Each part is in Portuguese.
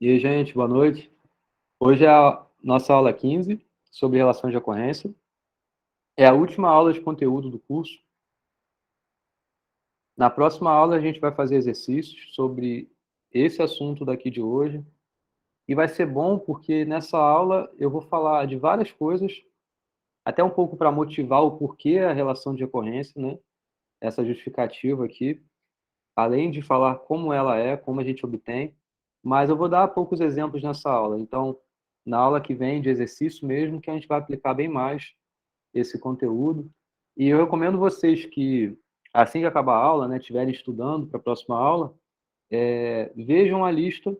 E aí, gente, boa noite. Hoje é a nossa aula 15 sobre relações de ocorrência. É a última aula de conteúdo do curso. Na próxima aula, a gente vai fazer exercícios sobre esse assunto daqui de hoje. E vai ser bom porque nessa aula eu vou falar de várias coisas, até um pouco para motivar o porquê a relação de ocorrência, né? Essa justificativa aqui, além de falar como ela é, como a gente obtém, mas eu vou dar poucos exemplos nessa aula. Então, na aula que vem de exercício mesmo, que a gente vai aplicar bem mais esse conteúdo. E eu recomendo vocês que, assim que acabar a aula, né, estiverem estudando para a próxima aula, vejam a lista,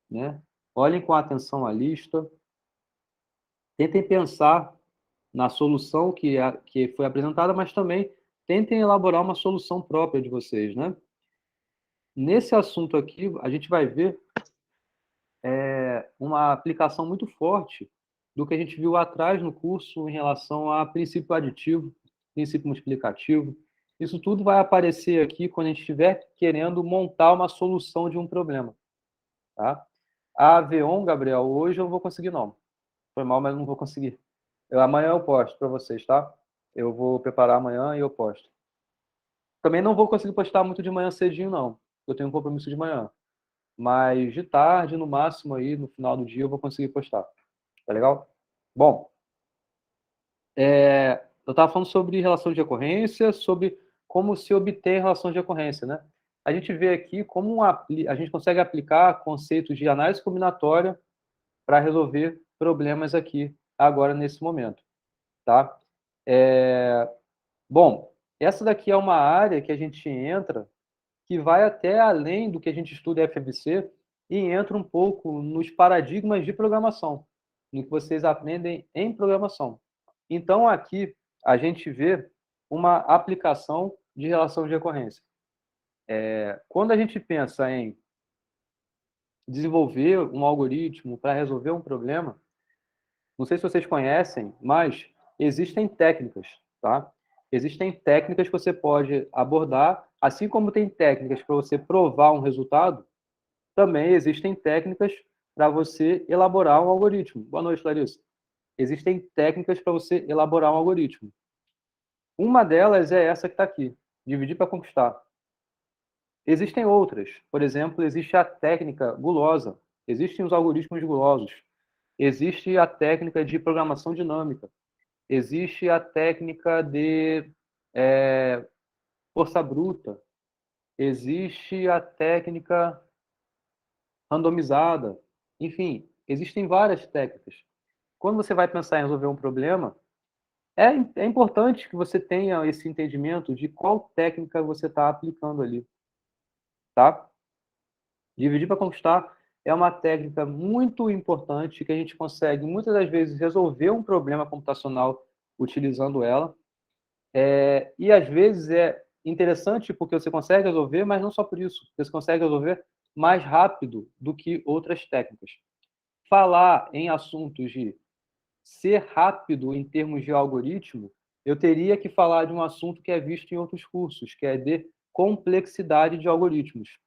né, olhem com atenção a lista, tentem pensar na solução que foi apresentada, mas também tentem elaborar uma solução própria de vocês, né? Nesse assunto aqui, a gente vai ver uma aplicação muito forte do que a gente viu atrás no curso em relação a princípio aditivo, princípio multiplicativo. Isso tudo vai aparecer aqui quando a gente estiver querendo montar uma solução de um problema. Tá? A AV1, Gabriel, hoje eu não vou conseguir, não. Foi mal, mas não vou conseguir. Amanhã eu posto para vocês, tá? Eu vou preparar amanhã e eu posto. Também não vou conseguir postar muito de manhã cedinho, não. Eu tenho um compromisso de manhã. Mas de tarde, no máximo, aí, no final do dia, eu vou conseguir postar. Tá legal? Bom, eu estava falando sobre relação de ocorrência, sobre como se obter relação de ocorrência, né? A gente vê aqui como a gente consegue aplicar conceitos de análise combinatória para resolver problemas aqui, agora, nesse momento, tá? Bom, essa daqui é uma área que a gente entra que vai até além do que a gente estuda em FMC e entra um pouco nos paradigmas de programação, no que vocês aprendem em programação. Então, aqui, a gente vê uma aplicação de relação de recorrência. Quando a gente pensa em desenvolver um algoritmo para resolver um problema, não sei se vocês conhecem, mas existem técnicas, tá? Existem técnicas que você pode abordar, assim como tem técnicas para você provar um resultado, também existem técnicas para você elaborar um algoritmo. Boa noite, Larissa. Existem técnicas para você elaborar um algoritmo. Uma delas é essa que está aqui, dividir para conquistar. Existem outras. Por exemplo, existe a técnica gulosa. Existem os algoritmos gulosos. Existe a técnica de programação dinâmica. Existe a técnica de força bruta. Existe a técnica randomizada. Enfim, existem várias técnicas. Quando você vai pensar em resolver um problema, é importante que você tenha esse entendimento de qual técnica você está aplicando ali, tá? Dividir para conquistar é uma técnica muito importante que a gente consegue, muitas das vezes, resolver um problema computacional utilizando ela. E, às vezes, é interessante porque você consegue resolver, mas não só por isso. Você consegue resolver mais rápido do que outras técnicas. Falar em assuntos de ser rápido em termos de algoritmo, eu teria que falar de um assunto que é visto em outros cursos, que é de complexidade de algoritmos.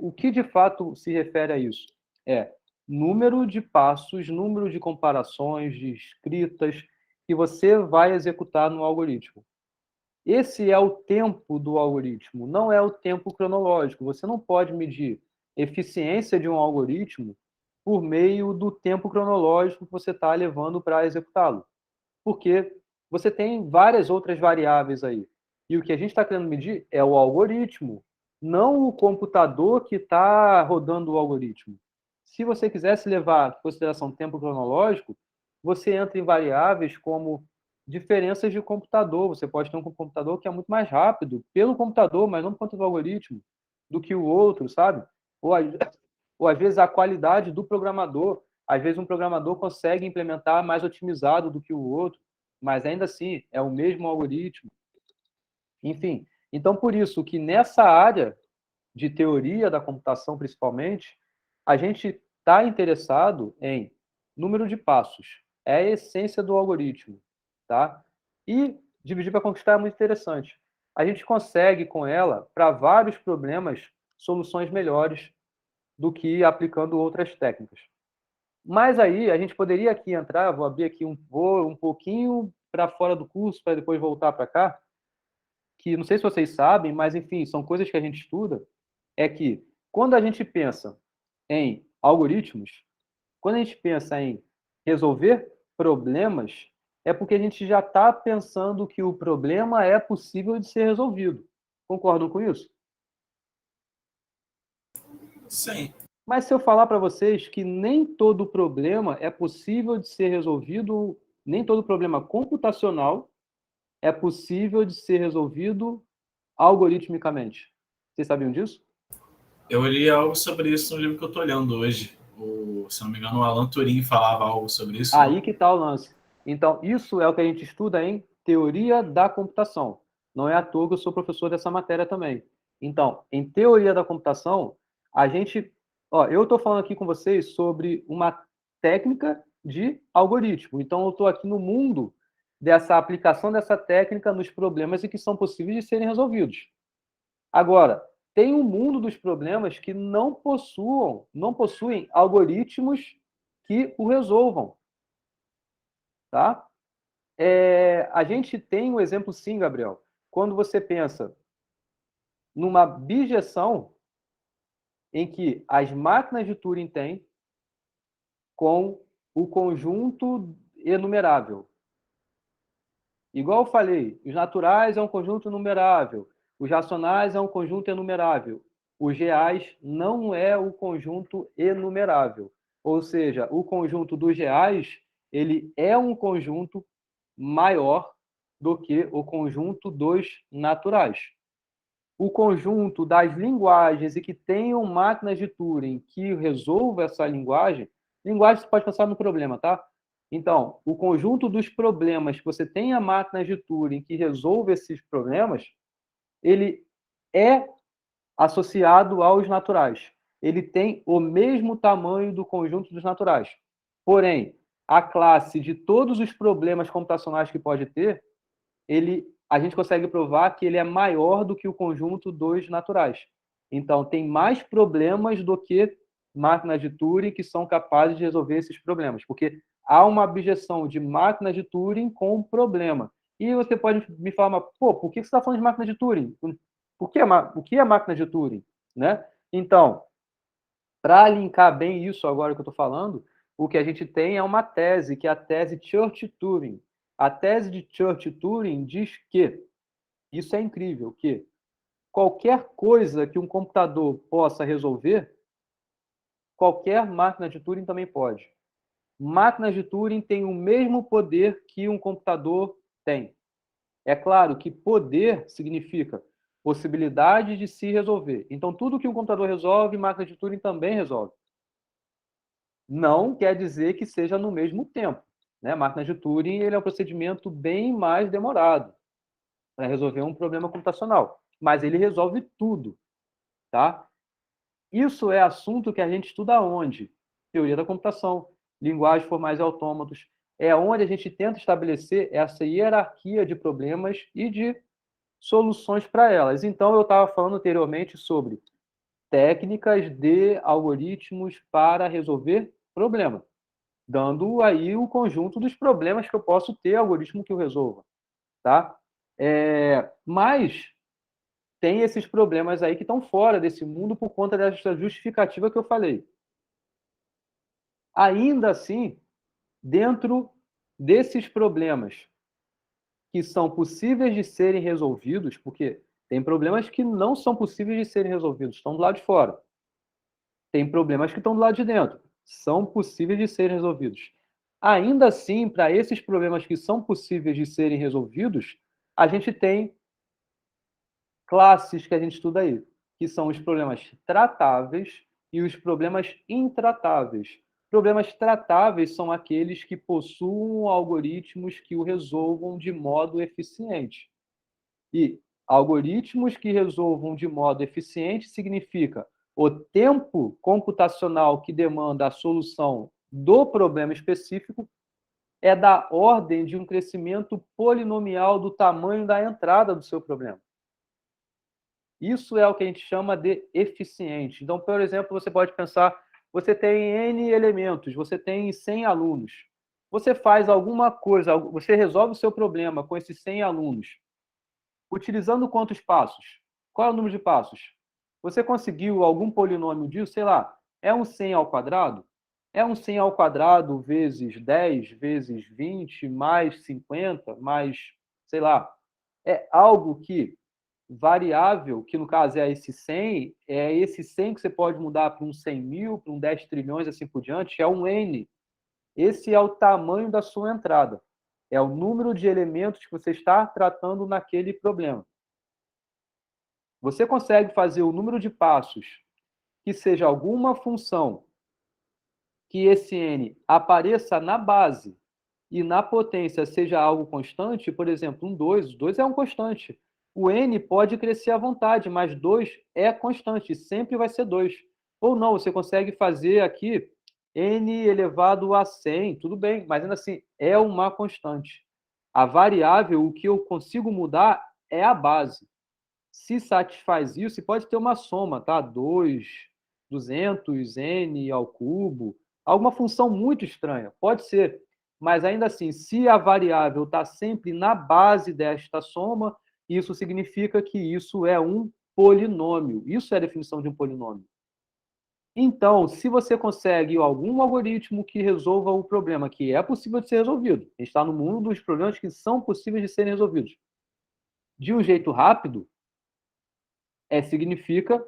O que de fato se refere a isso? É número de passos, número de comparações, de escritas que você vai executar no algoritmo. Esse é o tempo do algoritmo, não é o tempo cronológico. Você não pode medir eficiência de um algoritmo por meio do tempo cronológico que você está levando para executá-lo. Porque você tem várias outras variáveis aí. E o que a gente está querendo medir é o algoritmo, não o computador que está rodando o algoritmo. Se você quisesse levar em consideração o tempo cronológico, você entra em variáveis como diferenças de computador. Você pode ter um computador que é muito mais rápido pelo computador, mas não por conta do algoritmo, do que o outro, sabe? Ou às vezes a qualidade do programador. Às vezes um programador consegue implementar mais otimizado do que o outro, mas ainda assim é o mesmo algoritmo. Enfim, então por isso que nessa área de teoria da computação, principalmente, a gente está interessado em número de passos. É a essência do algoritmo, tá? E dividir para conquistar é muito interessante. A gente consegue, com ela, para vários problemas, soluções melhores do que aplicando outras técnicas. Mas aí a gente poderia aqui entrar, vou abrir aqui um pouquinho para fora do curso, para depois voltar para cá, que não sei se vocês sabem, mas enfim, são coisas que a gente estuda, é que quando a gente pensa em algoritmos, quando a gente pensa em resolver problemas, é porque a gente já está pensando que o problema é possível de ser resolvido. Concordam com isso? Sim. Mas se eu falar para vocês que nem todo problema é possível de ser resolvido, nem todo problema computacional é possível de ser resolvido algoritmicamente. Vocês sabiam disso? Eu li algo sobre isso no livro que eu estou lendo hoje. Se não me engano, o Alan Turing falava algo sobre isso, Aí não? que está o lance. Então, isso é o que a gente estuda em teoria da computação. Não é à toa que eu sou professor dessa matéria também. Então, em teoria da computação, a gente. Ó, eu estou falando aqui com vocês sobre uma técnica de algoritmo. Então, eu estou aqui no mundo dessa aplicação dessa técnica nos problemas e que são possíveis de serem resolvidos. Agora, tem um mundo dos problemas que não possuem algoritmos que o resolvam, tá? A gente tem um exemplo sim, Gabriel. Quando você pensa numa bijeção em que as máquinas de Turing têm com o conjunto enumerável. Igual eu falei, os naturais é um conjunto numerável, os racionais é um conjunto enumerável. Os reais não é o conjunto enumerável. Ou seja, o conjunto dos reais, ele é um conjunto maior do que o conjunto dos naturais. O conjunto das linguagens e que tenham máquinas de Turing que resolva essa linguagem você pode pensar no problema, tá? Então, o conjunto dos problemas que você tenha máquinas de Turing que resolva esses problemas, ele é associado aos naturais. Ele tem o mesmo tamanho do conjunto dos naturais. Porém, a classe de todos os problemas computacionais que pode ter, a gente consegue provar que ele é maior do que o conjunto dos naturais. Então, tem mais problemas do que máquinas de Turing que são capazes de resolver esses problemas, porque há uma abjeção de máquinas de Turing com um problema. E você pode me falar, pô, por que você está falando de máquina de Turing? O que é máquina de Turing? Né? Então, para linkar bem isso agora que eu estou falando, o que a gente tem é uma tese, que é a tese Church-Turing. A tese de Church-Turing diz que, isso é incrível, que qualquer coisa que um computador possa resolver, qualquer máquina de Turing também pode. Máquinas de Turing têm o mesmo poder que um computador tem. É claro que poder significa possibilidade de se resolver. Então, tudo que um computador resolve, máquina de Turing também resolve. Não quer dizer que seja no mesmo tempo. Né? Máquina de Turing ele é um procedimento bem mais demorado para resolver um problema computacional, mas ele resolve tudo. Tá? Isso é assunto que a gente estuda onde? Teoria da computação, linguagens formais e autômatos. É onde a gente tenta estabelecer essa hierarquia de problemas e de soluções para elas. Então, eu estava falando anteriormente sobre técnicas de algoritmos para resolver problemas, dando aí o conjunto dos problemas que eu posso ter, algoritmo que eu resolva. Tá? Mas tem esses problemas aí que estão fora desse mundo por conta dessa justificativa que eu falei. Ainda assim, dentro desses problemas que são possíveis de serem resolvidos, porque tem problemas que não são possíveis de serem resolvidos, estão do lado de fora. Tem problemas que estão do lado de dentro, são possíveis de serem resolvidos. Ainda assim, para esses problemas que são possíveis de serem resolvidos, a gente tem classes que a gente estuda aí, que são os problemas tratáveis e os problemas intratáveis. Problemas tratáveis são aqueles que possuem algoritmos que o resolvam de modo eficiente. E algoritmos que resolvam de modo eficiente significa o tempo computacional que demanda a solução do problema específico é da ordem de um crescimento polinomial do tamanho da entrada do seu problema. Isso é o que a gente chama de eficiente. Então, por exemplo, você pode pensar, você tem N elementos, você tem 100 alunos. Você faz alguma coisa, você resolve o seu problema com esses 100 alunos, utilizando quantos passos? Qual é o número de passos? Você conseguiu algum polinômio disso? Sei lá, é um 100 ao quadrado? É um 100 ao quadrado vezes 10, vezes 20, mais 50, mais, sei lá. É algo que variável, que no caso é esse 100, é esse 100 que você pode mudar para um 100 mil, para um 10 trilhões, assim por diante, é um N. Esse é o tamanho da sua entrada. É o número de elementos que você está tratando naquele problema. Você consegue fazer o número de passos que seja alguma função que esse N apareça na base e na potência seja algo constante, por exemplo, um 2, 2 é um constante. O N pode crescer à vontade, mas 2 é constante, sempre vai ser 2. Ou não, você consegue fazer aqui N elevado a 100, tudo bem, mas ainda assim é uma constante. A variável, o que eu consigo mudar é a base. Se satisfaz isso, pode ter uma soma, tá? 2, 200, n ao cubo, alguma função muito estranha, pode ser. Mas ainda assim, se a variável está sempre na base desta soma, isso significa que isso é um polinômio. Isso é a definição de um polinômio. Então, se você consegue algum algoritmo que resolva o problema que é possível de ser resolvido, a gente está no mundo dos problemas que são possíveis de serem resolvidos, de um jeito rápido, significa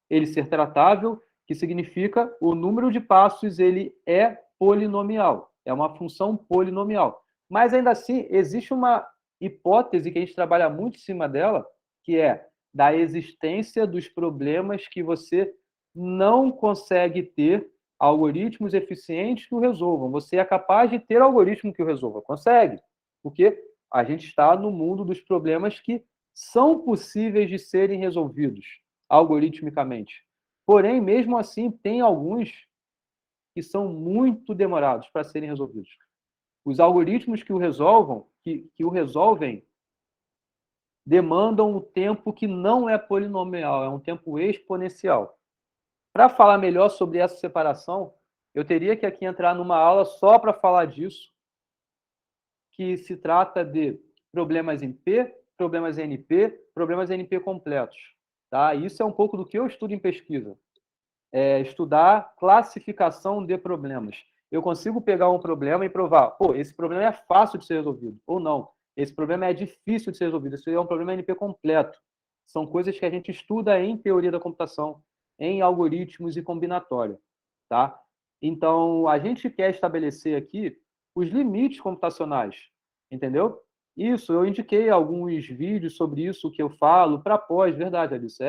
ele ser tratável, que significa o número de passos ele é polinomial, é uma função polinomial. Mas ainda assim, existe uma hipótese que a gente trabalha muito em cima dela, que é da existência dos problemas que você não consegue ter algoritmos eficientes que o resolvam. Você é capaz de ter algoritmo que o resolva, consegue, porque a gente está no mundo dos problemas que são possíveis de serem resolvidos algoritmicamente. Porém, mesmo assim, tem alguns que são muito demorados para serem resolvidos. Os algoritmos que o resolvam, que o resolvem, demandam um tempo que não é polinomial, é um tempo exponencial. Para falar melhor sobre essa separação, eu teria que aqui entrar numa aula só para falar disso, que se trata de problemas em P, problemas em NP, problemas em NP completos. Tá? Isso é um pouco do que eu estudo em pesquisa. É estudar classificação de problemas. Eu consigo pegar um problema e provar, pô, esse problema é fácil de ser resolvido, ou não. Esse problema é difícil de ser resolvido. Esse é um problema NP completo. São coisas que a gente estuda em teoria da computação, em algoritmos e combinatória. Tá? Então, a gente quer estabelecer aqui os limites computacionais, entendeu? Isso, eu indiquei alguns vídeos sobre isso que eu falo para pós, verdade, Alice,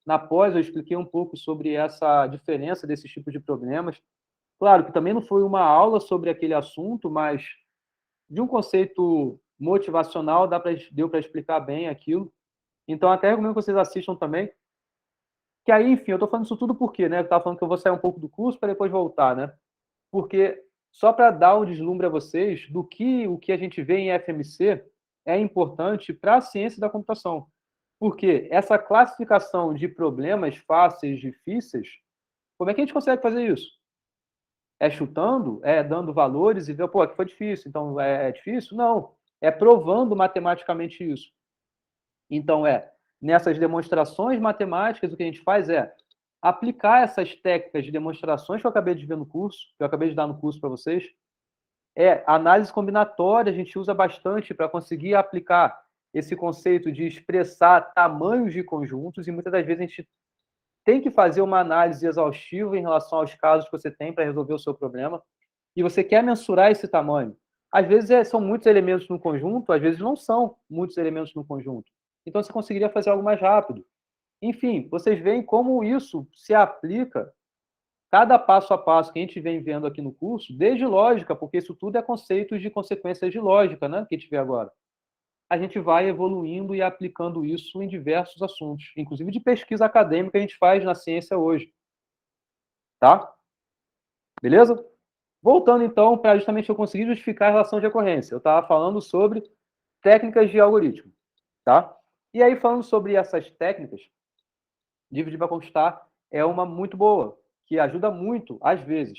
na pós eu expliquei um pouco sobre essa diferença desses tipos de problemas. Claro que também não foi uma aula sobre aquele assunto, mas de um conceito motivacional deu para explicar bem aquilo. Então, até recomendo que vocês assistam também. Que aí, enfim, eu estou falando isso tudo porque, né? Eu estava falando que eu vou sair um pouco do curso para depois voltar, né? Porque só para dar um deslumbre a vocês do que o que a gente vê em FMC é importante para a ciência da computação. Porque essa classificação de problemas fáceis, difíceis, como é que a gente consegue fazer isso? É chutando? É dando valores e ver, pô, aqui foi difícil, então é difícil? Não. É provando matematicamente isso. Então, nessas demonstrações matemáticas, o que a gente faz é aplicar essas técnicas de demonstrações que eu acabei de ver no curso, que eu acabei de dar no curso para vocês. Análise combinatória, a gente usa bastante para conseguir aplicar esse conceito de expressar tamanhos de conjuntos, e muitas das vezes a gente tem que fazer uma análise exaustiva em relação aos casos que você tem para resolver o seu problema, e você quer mensurar esse tamanho. Às vezes são muitos elementos no conjunto, às vezes não são muitos elementos no conjunto. Então você conseguiria fazer algo mais rápido. Enfim, vocês veem como isso se aplica cada passo a passo que a gente vem vendo aqui no curso, desde lógica, porque isso tudo é conceitos de consequências de lógica, né, que a gente vê agora. A gente vai evoluindo e aplicando isso em diversos assuntos, inclusive de pesquisa acadêmica que a gente faz na ciência hoje. Tá? Beleza? Voltando, então, para justamente eu conseguir justificar a relação de ocorrência. Eu estava falando sobre técnicas de algoritmo. Tá? E aí, falando sobre essas técnicas, Dividir para conquistar é uma muito boa, que ajuda muito, às vezes.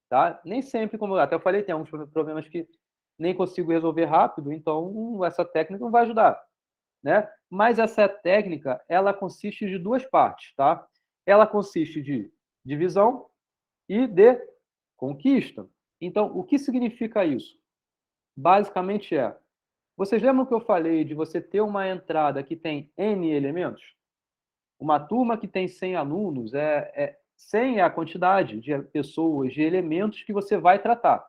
Tá? Nem sempre, como eu até falei, tem alguns problemas que nem consigo resolver rápido, então essa técnica não vai ajudar. Né? Mas essa técnica, ela consiste de duas partes. Tá? Ela consiste de divisão e de conquista. Então, o que significa isso? Basicamente vocês lembram que eu falei de você ter uma entrada que tem N elementos? Uma turma que tem 100 alunos, 100 é a quantidade de pessoas, de elementos que você vai tratar.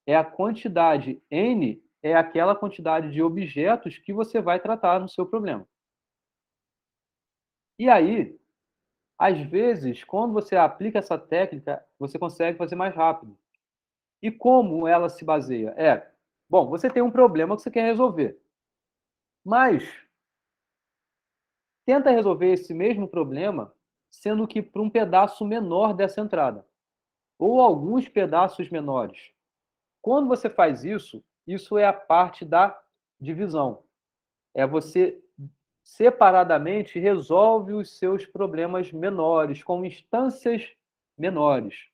É a quantidade N, é aquela quantidade de objetos que você vai tratar no seu problema. E aí, às vezes, quando você aplica essa técnica, você consegue fazer mais rápido. E como ela se baseia? Bom, você tem um problema que você quer resolver. Mas tenta resolver esse mesmo problema, sendo que para um pedaço menor dessa entrada, ou alguns pedaços menores. Quando você faz isso, isso é a parte da divisão. É você separadamente resolve os seus problemas menores, com instâncias menores.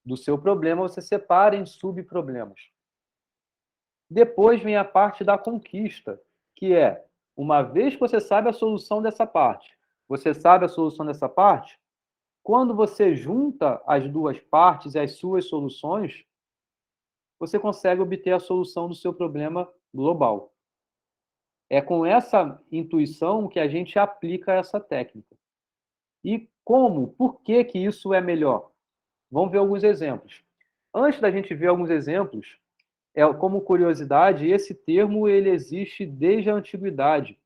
Do seu problema, você separa em subproblemas. Depois vem a parte da conquista, que é, uma vez que você sabe a solução dessa parte, você sabe a solução dessa parte, quando você junta as duas partes e as suas soluções, você consegue obter a solução do seu problema global. É com essa intuição que a gente aplica essa técnica. E como? Por que que isso é melhor? Vamos ver alguns exemplos. Antes da gente ver alguns exemplos, como curiosidade, esse termo ele existe desde a antiguidade.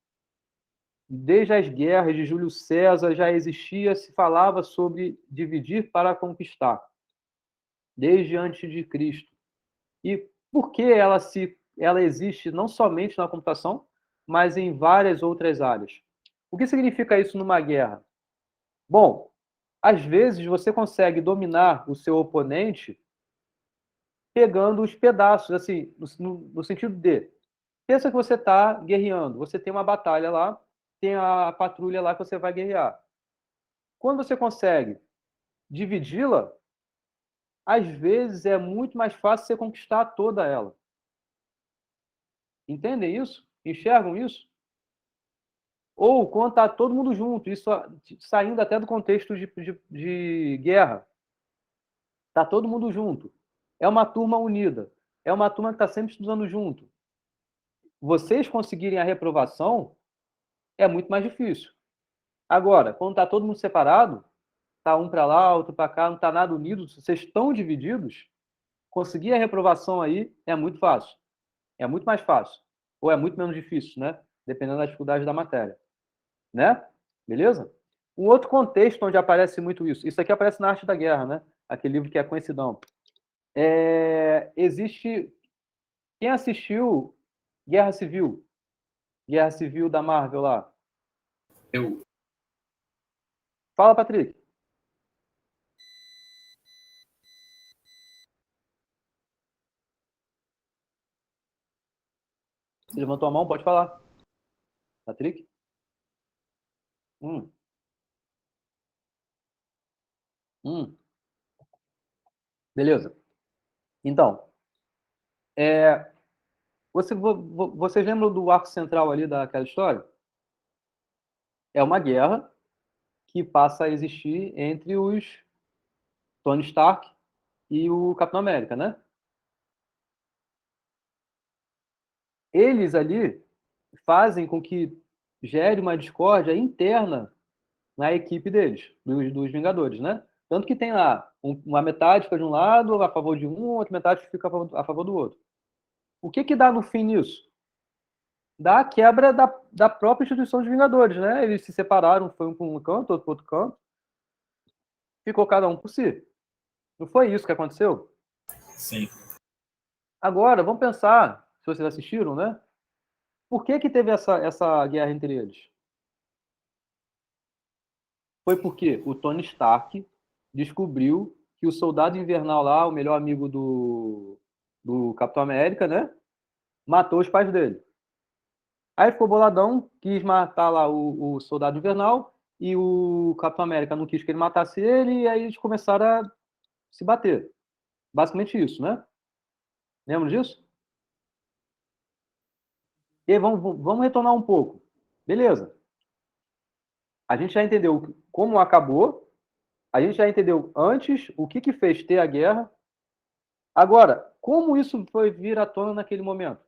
Desde as guerras de Júlio César já existia, se falava sobre dividir para conquistar, desde antes de Cristo. E por que ela existe não somente na computação, mas em várias outras áreas? O que significa isso numa guerra? Bom, às vezes você consegue dominar o seu oponente pegando os pedaços, assim, no sentido de, pensa que você está guerreando, você tem uma batalha lá, tem a patrulha lá que você vai guerrear. Quando você consegue dividi-la, às vezes é muito mais fácil você conquistar toda ela. Entendem isso? Enxergam isso? Ou quando está todo mundo junto, isso saindo até do contexto de guerra. Está todo mundo junto. É uma turma unida. É uma turma que está sempre estudando junto. Vocês conseguirem a reprovação é muito mais difícil. Agora, quando está todo mundo separado, está um para lá, outro para cá, não está nada unido, vocês estão divididos, conseguir a reprovação aí é muito fácil. É muito mais fácil. Ou é muito menos difícil, né? Dependendo da dificuldade da matéria. Né? Beleza? Um outro contexto onde aparece muito isso. Isso aqui aparece na Arte da Guerra, né? Aquele livro que é conhecidão. Existe... Quem assistiu Guerra Civil? Guerra Civil da Marvel lá. Eu. Fala, Patrick. Você levantou a mão? Pode falar. Patrick? Hum. Hum. Beleza. Então, vocês lembram do arco central ali daquela história? É uma guerra que passa a existir entre os Tony Stark e o Capitão América, né? Eles ali fazem com que gere uma discórdia interna na equipe deles, dos Vingadores, né? Tanto que tem lá uma metade fica de um lado a favor de um, outra metade fica a favor do outro. O que que dá no fim nisso? Dá a quebra da própria instituição dos Vingadores, né? Eles se separaram, foi um para um canto, outro para outro canto, ficou cada um por si. Não foi isso que aconteceu? Sim. Agora, vamos pensar, se vocês assistiram, né? Por que que teve essa guerra entre eles? Foi porque o Tony Stark descobriu que o Soldado Invernal lá, o melhor amigo do Capitão América, né? Matou os pais dele. Aí ficou boladão, quis matar lá o Soldado Invernal e o Capitão América não quis que ele matasse ele, e aí eles começaram a se bater. Basicamente isso, né? Lembra disso? E aí, vamos retornar um pouco. Beleza. A gente já entendeu como acabou, a gente já entendeu antes o que fez ter a guerra. Agora, como isso foi vir à tona naquele momento?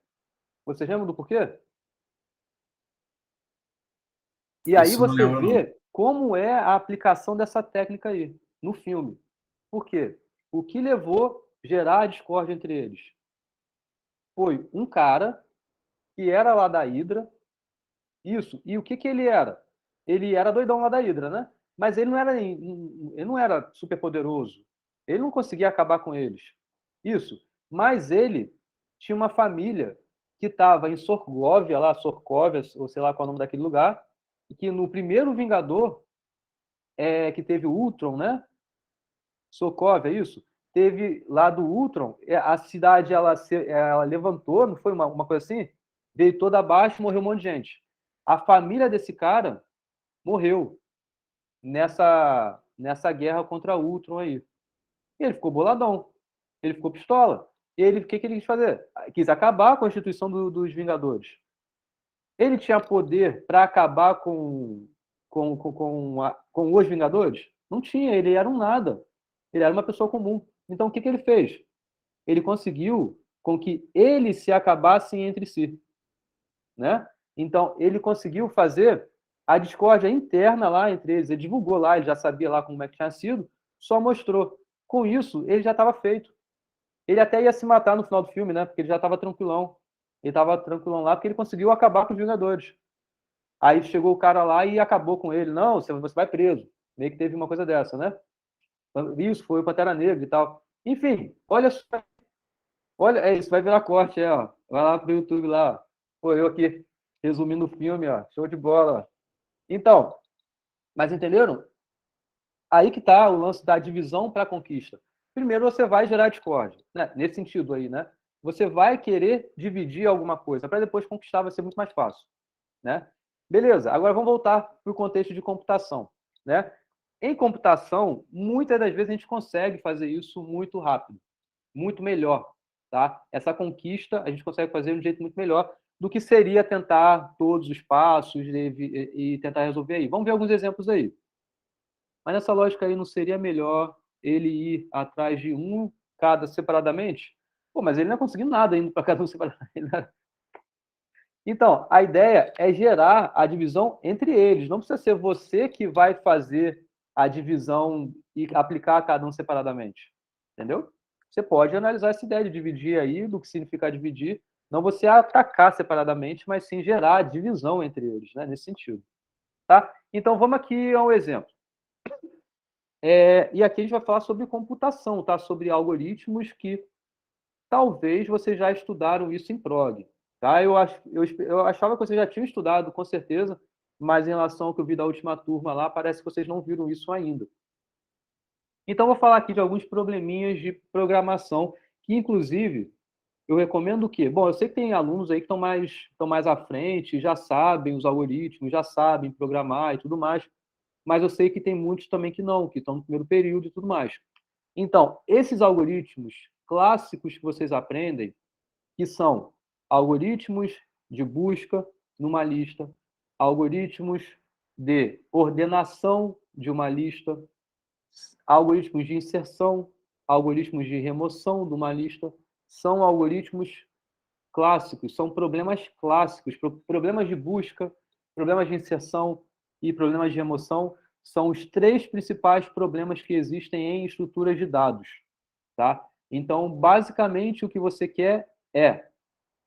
Vocês lembram do porquê? E aí Isso eu não você lembro, não. vê como é a aplicação dessa técnica aí, no filme. Por quê? O que levou a gerar a discórdia entre eles? Foi um cara que era lá da Hydra, isso, e o que ele era? Ele era doidão lá da Hydra, né? Mas ele não era super poderoso. Ele não conseguia acabar com eles. Isso. Mas ele tinha uma família que estava em Sokovia, lá, Sokovia, ou sei lá qual é o nome daquele lugar, e que no primeiro Vingador, que teve o Ultron, né? Sokovia, isso? Teve lá do Ultron, a cidade ela levantou, não foi uma coisa assim? Veio toda abaixo, morreu um monte de gente. A família desse cara morreu nessa guerra contra o Ultron aí. E ele ficou boladão, ele ficou pistola. E ele, o que ele quis fazer? Quis acabar com a instituição dos Vingadores. Ele tinha poder para acabar com os Vingadores? Não tinha, ele era um nada. Ele era uma pessoa comum. Então, o que ele fez? Ele conseguiu com que eles se acabassem entre si, né? Então, ele conseguiu fazer a discórdia interna lá entre eles. Ele divulgou lá, ele já sabia lá como é que tinha sido, só mostrou. Com isso, ele já estava feito. Ele até ia se matar no final do filme, né? Porque ele já estava tranquilão. Ele estava tranquilão lá porque ele conseguiu acabar com os Vingadores. Aí chegou o cara lá e acabou com ele. Não, você vai preso. Meio que teve uma coisa dessa, né? Isso, foi o Pantera Negra e tal. Enfim, olha só. Olha, isso vai virar corte, ó. Vai lá pro YouTube lá. Pô, eu aqui resumindo o filme, ó. Show de bola. Então, mas entenderam? Aí que tá o lance da divisão para a conquista. Primeiro você vai gerar discórdia, né? Nesse sentido aí, né? Você vai querer dividir alguma coisa para depois conquistar, vai ser muito mais fácil, né? Beleza, agora vamos voltar para o contexto de computação, né? Em computação, muitas das vezes a gente consegue fazer isso muito rápido, muito melhor, tá? Essa conquista a gente consegue fazer de um jeito muito melhor do que seria tentar todos os passos e tentar resolver aí. Vamos ver alguns exemplos aí. Mas nessa lógica aí, não seria melhor ele ir atrás de um cada separadamente? Pô, mas ele não é conseguindo nada indo para cada um separadamente. Então, a ideia é gerar a divisão entre eles. Não precisa ser você que vai fazer a divisão e aplicar a cada um separadamente. Entendeu? Você pode analisar essa ideia de dividir aí, do que significa dividir. Não você atacar separadamente, mas sim gerar a divisão entre eles, né? Nesse sentido. Tá? Então, vamos aqui a um exemplo. E aqui a gente vai falar sobre computação, tá? Sobre algoritmos que talvez vocês já estudaram isso em prog. Tá? Eu achava que vocês já tinham estudado, com certeza, mas em relação ao que eu vi da última turma lá, parece que vocês não viram isso ainda. Então, eu vou falar aqui de alguns probleminhas de programação, que, inclusive, eu recomendo o quê? Bom, eu sei que tem alunos aí que estão mais à frente, já sabem os algoritmos, já sabem programar e tudo mais, mas eu sei que tem muitos também que não, que estão no primeiro período e tudo mais. Então, esses algoritmos clássicos que vocês aprendem, que são algoritmos de busca numa lista, algoritmos de ordenação de uma lista, algoritmos de inserção, algoritmos de remoção de uma lista, são algoritmos clássicos, são problemas clássicos, problemas de busca, problemas de inserção e problemas de remoção são os três principais problemas que existem em estruturas de dados, tá? Então, basicamente, o que você quer é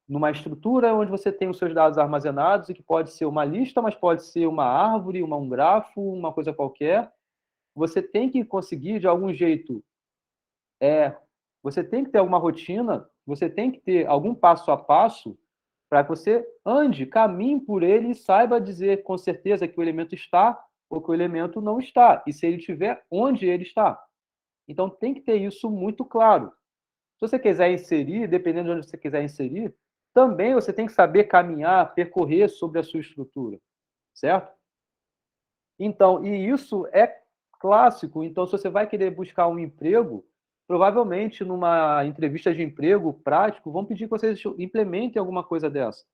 numa estrutura onde você tem os seus dados armazenados e que pode ser uma lista, mas pode ser uma árvore, um grafo, uma coisa qualquer. Você tem que conseguir, de algum jeito, você tem que ter alguma rotina, você tem que ter algum passo a passo para que você ande, caminhe por ele e saiba dizer com certeza que o elemento está ou que o elemento não está, e se ele estiver, onde ele está. Então, tem que ter isso muito claro. Se você quiser inserir, dependendo de onde você quiser inserir, também você tem que saber caminhar, percorrer sobre a sua estrutura, certo? Então, e isso é clássico. Então, se você vai querer buscar um emprego, provavelmente numa entrevista de emprego prático, vão pedir que vocês implementem alguma coisa dessa,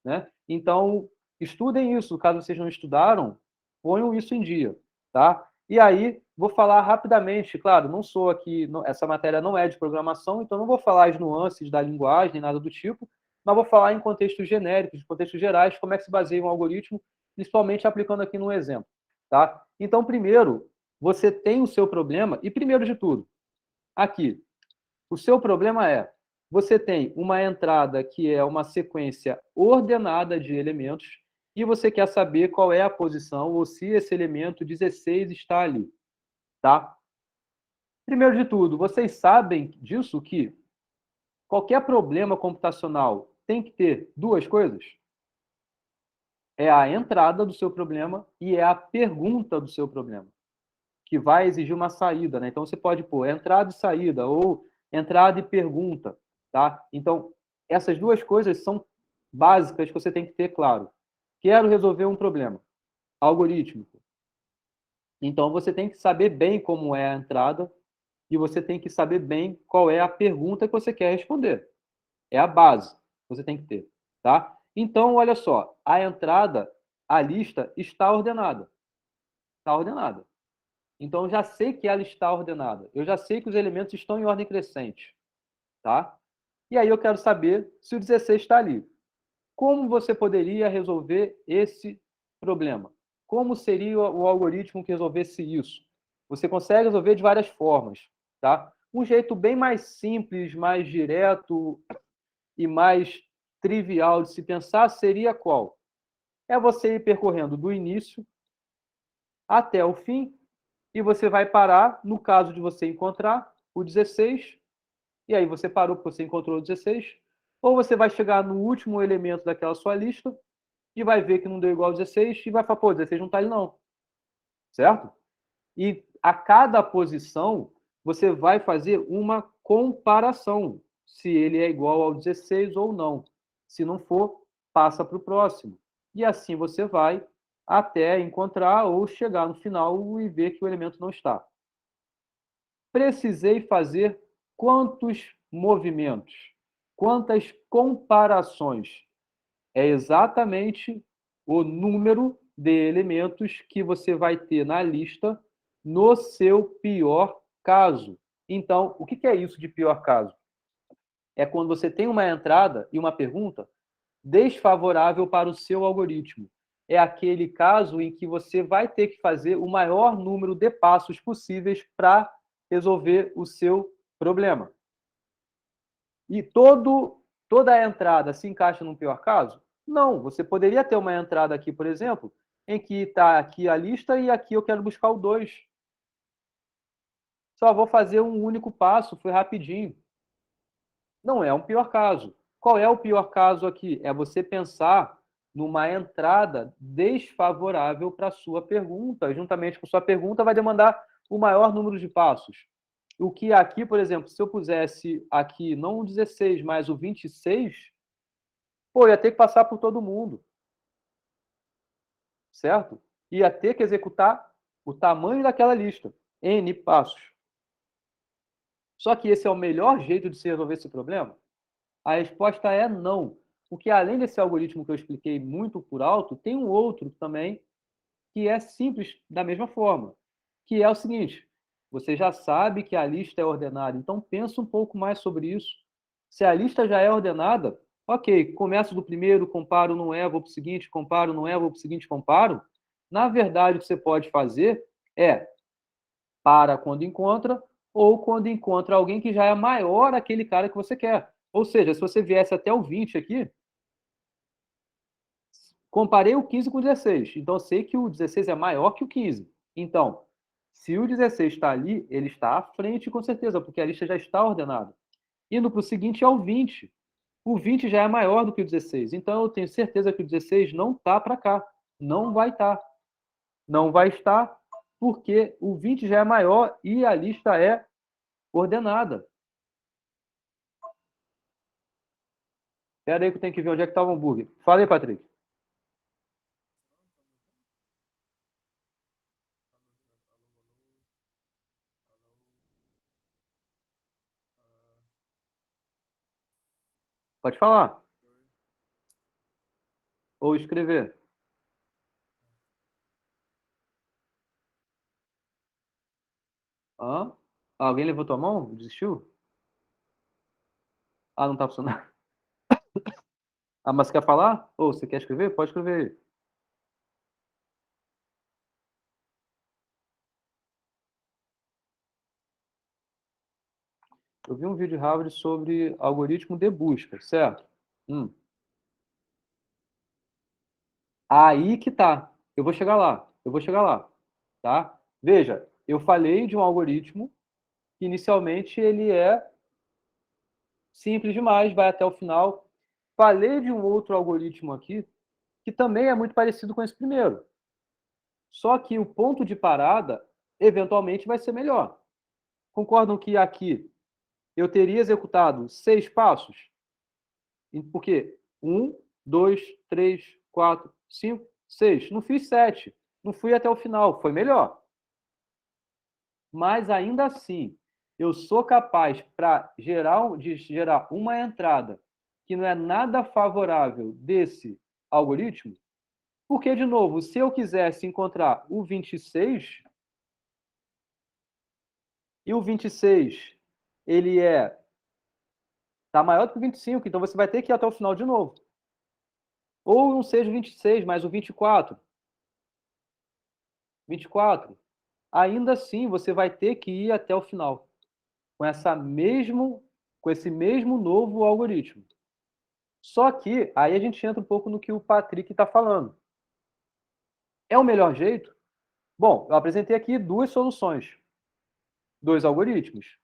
né? Então, estudem isso. Caso vocês não estudaram, ponham isso em dia, tá? E aí, vou falar rapidamente, claro, não sou aqui, essa matéria não é de programação, então não vou falar as nuances da linguagem, nem nada do tipo, mas vou falar em contextos genéricos, contextos gerais, como é que se baseia um algoritmo, principalmente aplicando aqui num exemplo, tá? Então, primeiro, você tem o seu problema, e primeiro de tudo, aqui, o seu problema é, você tem uma entrada que é uma sequência ordenada de elementos e você quer saber qual é a posição ou se esse elemento 16 está ali, tá? Primeiro de tudo, vocês sabem disso que qualquer problema computacional tem que ter duas coisas? É a entrada do seu problema e é a pergunta do seu problema, que vai exigir uma saída, né? Então você pode pôr entrada e saída ou entrada e pergunta, tá? Então essas duas coisas são básicas que você tem que ter claro. Quero resolver um problema algorítmico. Então você tem que saber bem como é a entrada e você tem que saber bem qual é a pergunta que você quer responder. É a base que você tem que ter, tá? Então, olha só, a entrada, a lista está ordenada. Está ordenada. Então, eu já sei que ela está ordenada. Eu já sei que os elementos estão em ordem crescente, tá? E aí eu quero saber se o 16 está ali. Como você poderia resolver esse problema? Como seria o algoritmo que resolvesse isso? Você consegue resolver de várias formas, tá? Um jeito bem mais simples, mais direto e mais trivial de se pensar seria qual? É você ir percorrendo do início até o fim e você vai parar, no caso de você encontrar o 16, e aí você parou porque você encontrou o 16, ou você vai chegar no último elemento daquela sua lista e vai ver que não deu igual a 16 e vai falar, pô, 16 não está ali não, certo? E a cada posição você vai fazer uma comparação, se ele é igual ao 16 ou não. Se não for, passa para o próximo. E assim você vai até encontrar ou chegar no final e ver que o elemento não está. Precisei fazer quantos movimentos? Quantas comparações? É exatamente o número de elementos que você vai ter na lista no seu pior caso. Então, o que é isso de pior caso? É quando você tem uma entrada e uma pergunta desfavorável para o seu algoritmo. É aquele caso em que você vai ter que fazer o maior número de passos possíveis para resolver o seu problema. E toda a entrada se encaixa num pior caso? Não, você poderia ter uma entrada aqui, por exemplo, em que está aqui a lista e aqui eu quero buscar o 2. Só vou fazer um único passo, foi rapidinho. Não é um pior caso. Qual é o pior caso aqui? É você pensar numa entrada desfavorável para a sua pergunta. Juntamente com sua pergunta, vai demandar o maior número de passos. O que aqui, por exemplo, se eu pusesse aqui não o 16, mas o 26, pô, ia ter que passar por todo mundo, certo? Ia ter que executar o tamanho daquela lista, N passos. Só que esse é o melhor jeito de se resolver esse problema? A resposta é não. Porque além desse algoritmo que eu expliquei muito por alto, tem um outro também que é simples da mesma forma, que é o seguinte: você já sabe que a lista é ordenada, então pensa um pouco mais sobre isso. Se a lista já é ordenada, ok, começo do primeiro, comparo, não é, vou para o seguinte, comparo, não é, vou para o seguinte, comparo. Na verdade, o que você pode fazer é para quando encontra ou quando encontra alguém que já é maior aquele cara que você quer. Ou seja, se você viesse até o 20 aqui, comparei o 15 com o 16. Então, eu sei que o 16 é maior que o 15. Então, se o 16 está ali, ele está à frente com certeza, porque a lista já está ordenada. Indo para o seguinte é o 20. O 20 já é maior do que o 16. Então, eu tenho certeza que o 16 não está para cá. Não vai estar. Não vai estar porque o 20 já é maior e a lista é ordenada. Espera aí que eu tenho que ver onde é que estava o hambúrguer. Fala aí, Patrick. Pode falar. Ou escrever. Hã? Alguém levantou a mão? Desistiu? Ah, não está funcionando. Ah, mas você quer falar? Ou você quer escrever? Pode escrever aí. Eu vi um vídeo de Harvard sobre algoritmo de busca, certo? Hum. Aí que tá. Eu vou chegar lá. Eu vou chegar lá, tá? Veja, eu falei de um algoritmo que inicialmente ele é simples demais, vai até o final. Falei de um outro algoritmo aqui que também é muito parecido com esse primeiro. Só que o ponto de parada eventualmente vai ser melhor. Concordam que aqui eu teria executado 6 passos? Por quê? 1, 2, 3, 4, 5, 6. Não fiz 7. Não fui até o final. Foi melhor. Mas ainda assim, eu sou capaz de gerar uma entrada que não é nada favorável desse algoritmo, porque, de novo, se eu quisesse encontrar o 26, e o 26 ele está maior do que o 25, então você vai ter que ir até o final de novo. Ou não seja o 26, mas o 24. 24. Ainda assim, você vai ter que ir até o final com esse mesmo novo algoritmo. Só que aí a gente entra um pouco no que o Patrick está falando. É o melhor jeito? Bom, eu apresentei aqui duas soluções, dois algoritmos.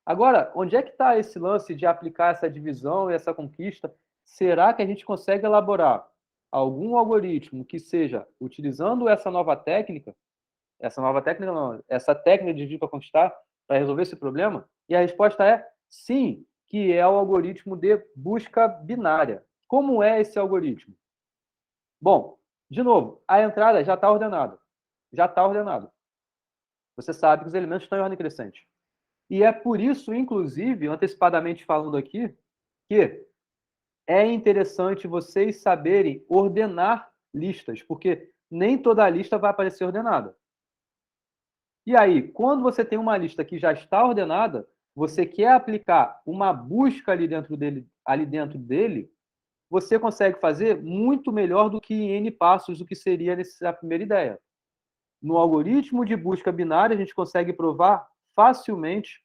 Agora, onde é que está esse lance de aplicar essa divisão e essa conquista? Será que a gente consegue elaborar algum algoritmo que seja utilizando essa nova técnica não, essa técnica de dividir para conquistar, para resolver esse problema? E a resposta é sim, que é o algoritmo de busca binária. Como é esse algoritmo? Bom, de novo, a entrada já está ordenada. Já está ordenado. Você sabe que os elementos estão em ordem crescente. E é por isso, inclusive, antecipadamente falando aqui, que é interessante vocês saberem ordenar listas, porque nem toda lista vai aparecer ordenada. E aí, quando você tem uma lista que já está ordenada, você quer aplicar uma busca ali dentro dele, você consegue fazer muito melhor do que em N passos, do que seria a primeira ideia. No algoritmo de busca binária, a gente consegue provar facilmente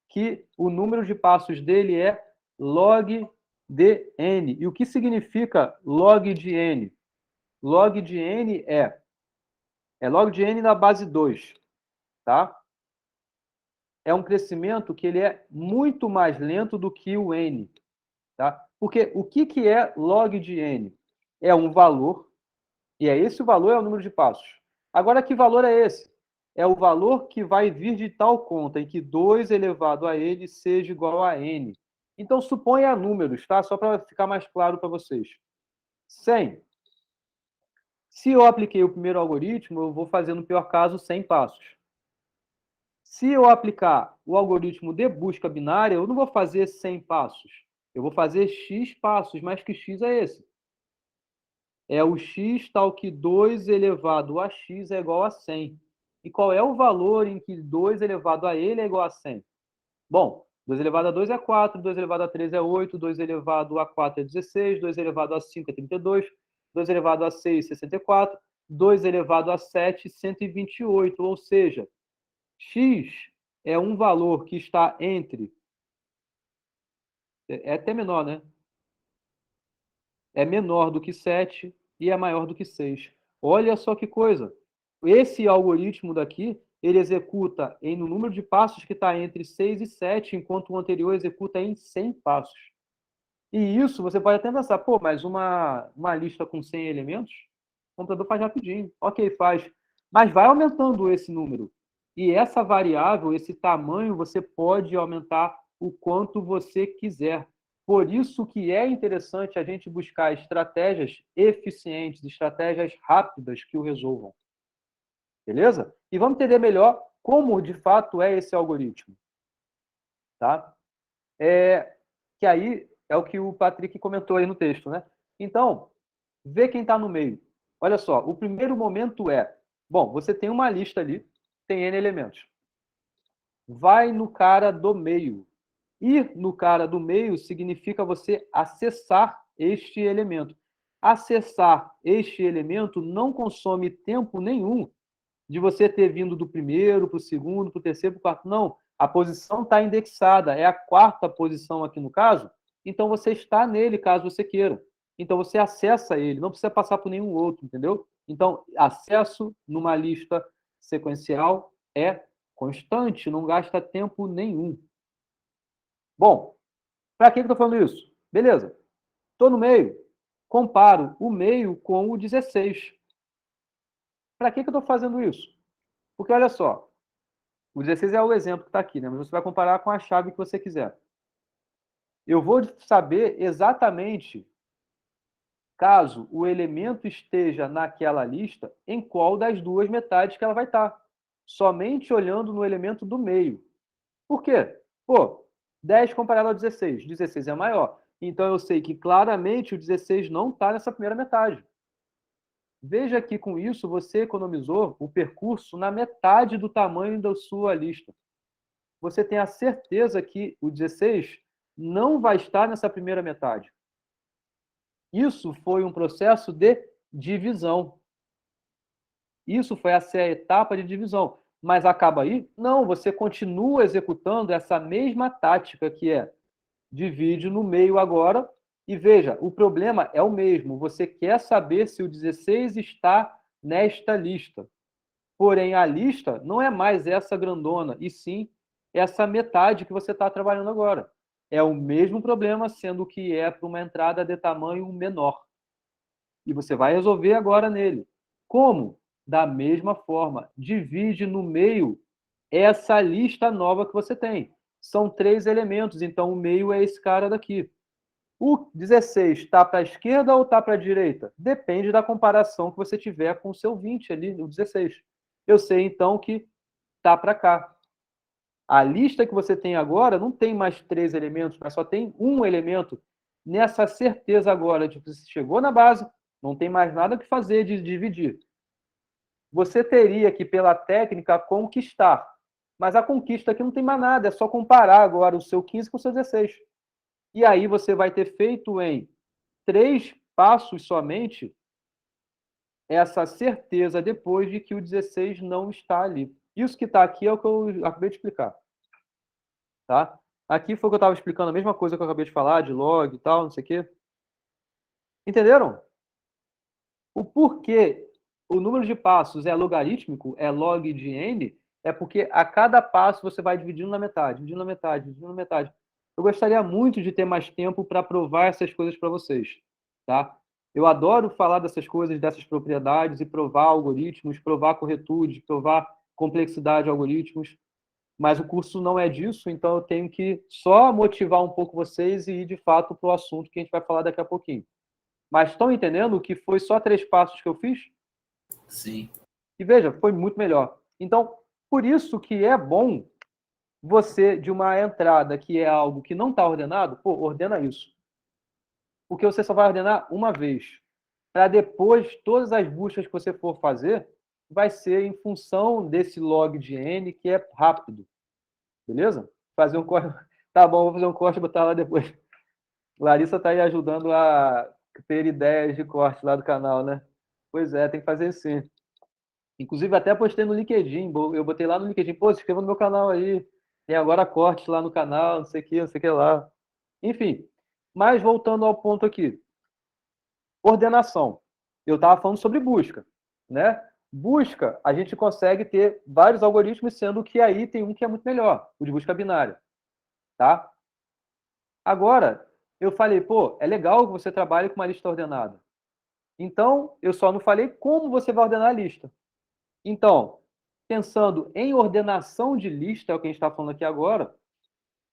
que o número de passos dele é log de n. E o que significa log de n? Log de n é log de n na base 2, tá? É um crescimento que ele é muito mais lento do que o n, tá? Porque o que é log de n? É um valor, e esse o valor, é o número de passos. Agora, que valor é esse? É o valor que vai vir de tal conta em que 2 elevado a ele seja igual a n. Então, suponha números, tá? Só para ficar mais claro para vocês. 100. Se eu apliquei o primeiro algoritmo, eu vou fazer, no pior caso, 100 passos. Se eu aplicar o algoritmo de busca binária, eu não vou fazer 100 passos. Eu vou fazer x passos, mas que x é esse? É o x tal que 2 elevado a x é igual a 100. E qual é o valor em que 2 elevado a ele é igual a 100? Bom, 2 elevado a 2 é 4, 2 elevado a 3 é 8, 2 elevado a 4 é 16, 2 elevado a 5 é 32, 2 elevado a 6 é 64, 2 elevado a 7 128. Ou seja, x é um valor que está entre... É até menor, né? É menor do que 7 e é maior do que 6. Olha só que coisa. Esse algoritmo daqui, ele executa no número de passos que está entre 6 e 7, enquanto o anterior executa em 100 passos. E isso você pode até pensar, pô, mas uma lista com 100 elementos, o computador faz rapidinho. Ok, faz. Mas vai aumentando esse número. E essa variável, esse tamanho, você pode aumentar o quanto você quiser. Por isso que é interessante a gente buscar estratégias eficientes, estratégias rápidas que o resolvam. Beleza? E vamos entender melhor como, de fato, é esse algoritmo. Tá? Que aí É o que o Patrick comentou aí no texto, né? Então, vê quem está no meio. Olha só, o primeiro momento é, bom, você tem uma lista ali, tem N elementos. Vai no cara do meio. Ir no cara do meio significa você acessar este elemento. Acessar este elemento não consome tempo nenhum de você ter vindo do primeiro para o segundo, para o terceiro, para o quarto. Não, a posição está indexada, é a quarta posição aqui no caso, então você está nele caso você queira. Então você acessa ele, não precisa passar por nenhum outro, entendeu? Então, acesso numa lista sequencial é constante, não gasta tempo nenhum. Bom, para que eu estou falando isso? Beleza, estou no meio, comparo o meio com o 16. Para que eu estou fazendo isso? Porque olha só, o 16 é o exemplo que está aqui, né? Mas você vai comparar com a chave que você quiser. Eu vou saber exatamente, caso o elemento esteja naquela lista, em qual das duas metades que ela vai estar. Somente olhando no elemento do meio. Por quê? Pô, 10 comparado ao 16. 16 é maior. Então eu sei que claramente o 16 não está nessa primeira metade. Veja que com isso você economizou o percurso na metade do tamanho da sua lista. Você tem a certeza que o 16 não vai estar nessa primeira metade. Isso foi um processo de divisão. Isso foi essa etapa de divisão. Mas acaba aí? Não, você continua executando essa mesma tática que é divide no meio agora e veja, o problema é o mesmo. Você quer saber se o 16 está nesta lista. Porém, a lista não é mais essa grandona, e sim essa metade que você está trabalhando agora. É o mesmo problema, sendo que é para uma entrada de tamanho menor. E você vai resolver agora nele. Como? Da mesma forma, divide no meio essa lista nova que você tem. São 3 elementos, então o meio é esse cara daqui. O 16 está para a esquerda ou está para a direita? Depende da comparação que você tiver com o seu 20 ali, o 16. Eu sei, então, que está para cá. A lista que você tem agora não tem mais 3 elementos, mas só tem um elemento. Nessa certeza agora de que você chegou na base, não tem mais nada que fazer de dividir. Você teria que, pela técnica, conquistar. Mas a conquista aqui não tem mais nada, é só comparar agora o seu 15 com o seu 16. E aí você vai ter feito em 3 passos somente essa certeza depois de que o 16 não está ali. Isso que está aqui é o que eu acabei de explicar. Tá? Aqui foi o que eu estava explicando, a mesma coisa que eu acabei de falar, de log e tal, não sei o quê. Entenderam? O porquê o número de passos é logarítmico, é log de n, é porque a cada passo você vai dividindo na metade, dividindo na metade, dividindo na metade. Eu gostaria muito de ter mais tempo para provar essas coisas para vocês, tá? Eu adoro falar dessas coisas, dessas propriedades e provar algoritmos, provar corretude, provar complexidade de algoritmos, mas o curso não é disso, então eu tenho que só motivar um pouco vocês e ir de fato para o assunto que a gente vai falar daqui a pouquinho. Mas estão entendendo que foi só 3 passos que eu fiz? Sim. E veja, foi muito melhor. Então, por isso que é bom você, de uma entrada que é algo que não está ordenado, pô, ordena isso. Porque você só vai ordenar uma vez. Para depois, todas as buscas que você for fazer, vai ser em função desse log de n, que é rápido. Beleza? Fazer um corte. Tá bom, vou fazer um corte e botar lá depois. Larissa está aí ajudando a ter ideias de corte lá do canal, né? Pois é, tem que fazer sim. Inclusive, até postei no LinkedIn. Eu botei lá no LinkedIn, pô, se inscreva no meu canal aí. Tem agora corte lá no canal, não sei o que, não sei o que lá. Enfim, mas voltando ao ponto aqui. Ordenação. Eu estava falando sobre busca, né? Busca, a gente consegue ter vários algoritmos, sendo que aí tem um que é muito melhor, o de busca binária, tá? Agora, eu falei, pô, é legal que você trabalhe com uma lista ordenada. Então, eu só não falei como você vai ordenar a lista. Então, pensando em ordenação de lista, é o que a gente está falando aqui agora,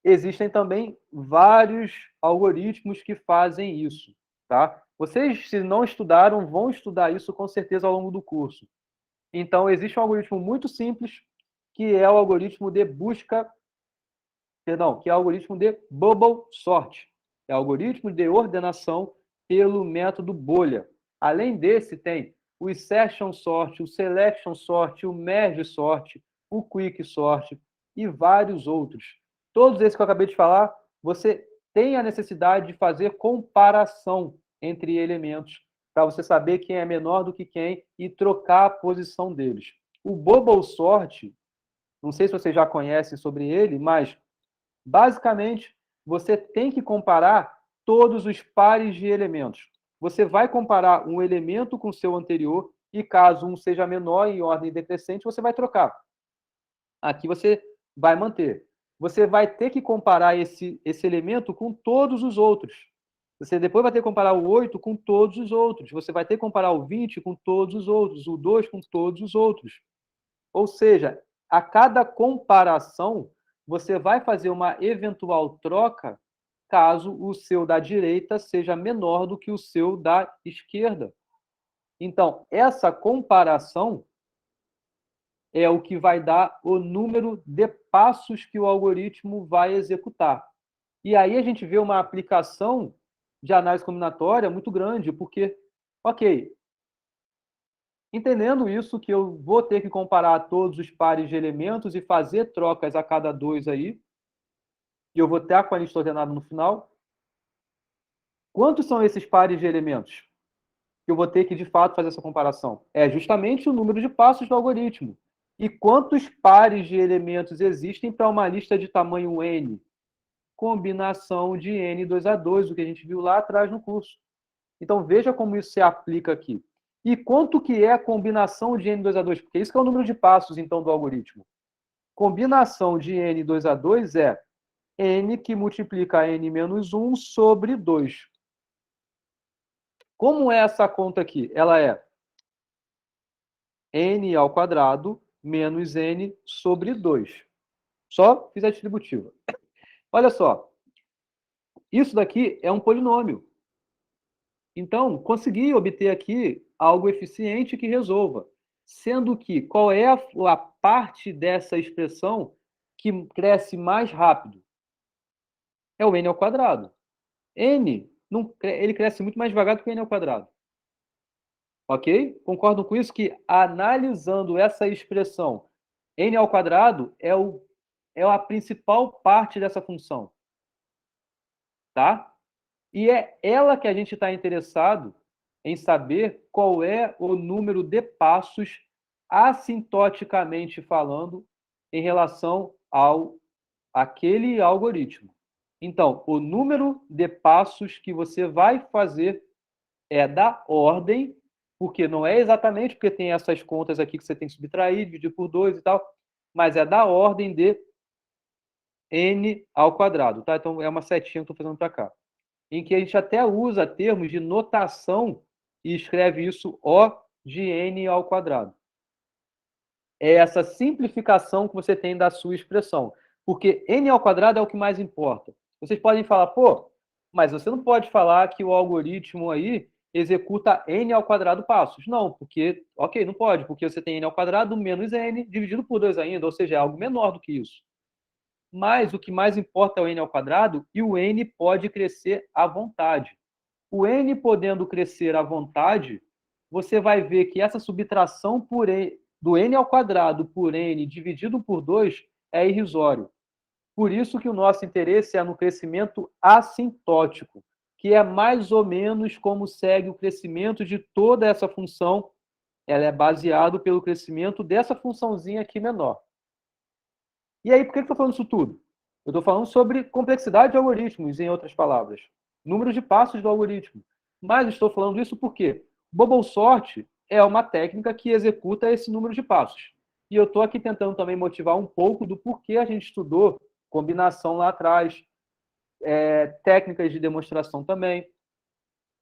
existem também vários algoritmos que fazem isso, tá? Vocês, se não estudaram, vão estudar isso com certeza ao longo do curso. Então, existe um algoritmo muito simples, que é o algoritmo de busca, perdão, que é o algoritmo de bubble sort. É algoritmo de ordenação pelo método bolha. Além desse, tem o insertion sort, o selection sort, o merge sort, o quick sort e vários outros. Todos esses que eu acabei de falar, você tem a necessidade de fazer comparação entre elementos para você saber quem é menor do que quem e trocar a posição deles. O bubble sort, não sei se vocês já conhecem sobre ele, mas basicamente você tem que comparar todos os pares de elementos. Você vai comparar um elemento com o seu anterior e caso um seja menor em ordem decrescente, você vai trocar. Aqui você vai manter. Você vai ter que comparar esse elemento com todos os outros. Você depois vai ter que comparar o 8 com todos os outros. Você vai ter que comparar o 20 com todos os outros, o 2 com todos os outros. Ou seja, a cada comparação, você vai fazer uma eventual troca caso o seu da direita seja menor do que o seu da esquerda. Então, essa comparação é o que vai dar o número de passos que o algoritmo vai executar. E aí a gente vê uma aplicação de análise combinatória muito grande, porque, ok, entendendo isso, que eu vou ter que comparar todos os pares de elementos e fazer trocas a cada 2 aí, e eu vou ter com a lista ordenada no final. Quantos são esses pares de elementos? Que eu vou ter que, de fato, fazer essa comparação. É justamente o número de passos do algoritmo. E quantos pares de elementos existem para uma lista de tamanho n? Combinação de n 2 a 2, o que a gente viu lá atrás no curso. Então, veja como isso se aplica aqui. E quanto que é a combinação de n 2 a 2? Porque isso que é o número de passos, então, do algoritmo. Combinação de n 2 a 2 é n que multiplica n menos 1 sobre 2. Como é essa conta aqui? Ela é n ao quadrado menos n sobre 2. Só fiz a distributiva. Olha só. Isso daqui é um polinômio. Então, consegui obter aqui algo eficiente que resolva. Sendo que, qual é a parte dessa expressão que cresce mais rápido? É o n ao quadrado. N, ele cresce muito mais devagar do que o n ao quadrado. Ok? Concordam com isso? Que analisando essa expressão, n ao quadrado é a principal parte dessa função. Tá? E é ela que a gente está interessado em saber qual é o número de passos, assintoticamente falando, em relação ao aquele algoritmo. Então, o número de passos que você vai fazer é da ordem, porque não é exatamente porque tem essas contas aqui que você tem que subtrair, dividir por 2 e tal, mas é da ordem de n ao quadrado, tá? Então, é uma setinha que eu estou fazendo para cá. Em que a gente até usa termos de notação e escreve isso O de n ao quadrado. É essa simplificação que você tem da sua expressão. Porque n ao quadrado é o que mais importa. Vocês podem falar, pô, mas você não pode falar que o algoritmo aí executa n ao quadrado passos. Não, porque, ok, não pode, porque você tem n ao quadrado menos n dividido por 2 ainda, ou seja, é algo menor do que isso. Mas o que mais importa é o n ao quadrado e o n pode crescer à vontade. O n podendo crescer à vontade, você vai ver que essa subtração por n, do n ao quadrado por n dividido por 2 é irrisório. Por isso que o nosso interesse é no crescimento assintótico, que é mais ou menos como segue o crescimento de toda essa função. Ela é baseado pelo crescimento dessa funçãozinha aqui menor. E aí, por que eu estou falando isso tudo? Eu estou falando sobre complexidade de algoritmos, em outras palavras. Números de passos do algoritmo. Mas estou falando isso porque bubble sort é uma técnica que executa esse número de passos. E eu estou aqui tentando também motivar um pouco do porquê a gente estudou combinação lá atrás, técnicas de demonstração também.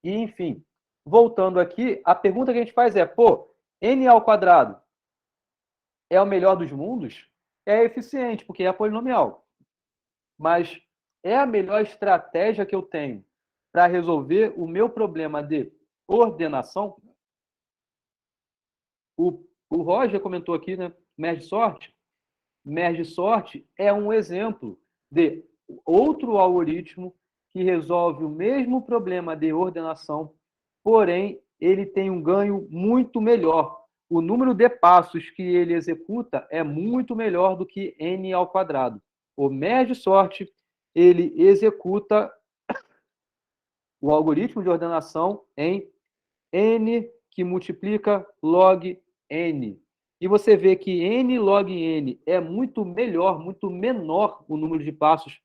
E, enfim, voltando aqui, a pergunta que a gente faz é, pô, n ao quadrado é o melhor dos mundos? É eficiente, porque é polinomial. Mas é a melhor estratégia que eu tenho para resolver o meu problema de ordenação? O Roger comentou aqui, né? Merge sort. Merge sort é um exemplo de outro algoritmo que resolve o mesmo problema de ordenação, porém, ele tem um ganho muito melhor. O número de passos que ele executa é muito melhor do que n ao quadrado. O merge sort, ele executa o algoritmo de ordenação em n que multiplica log n. E você vê que n log n é muito melhor, muito menor o número de passos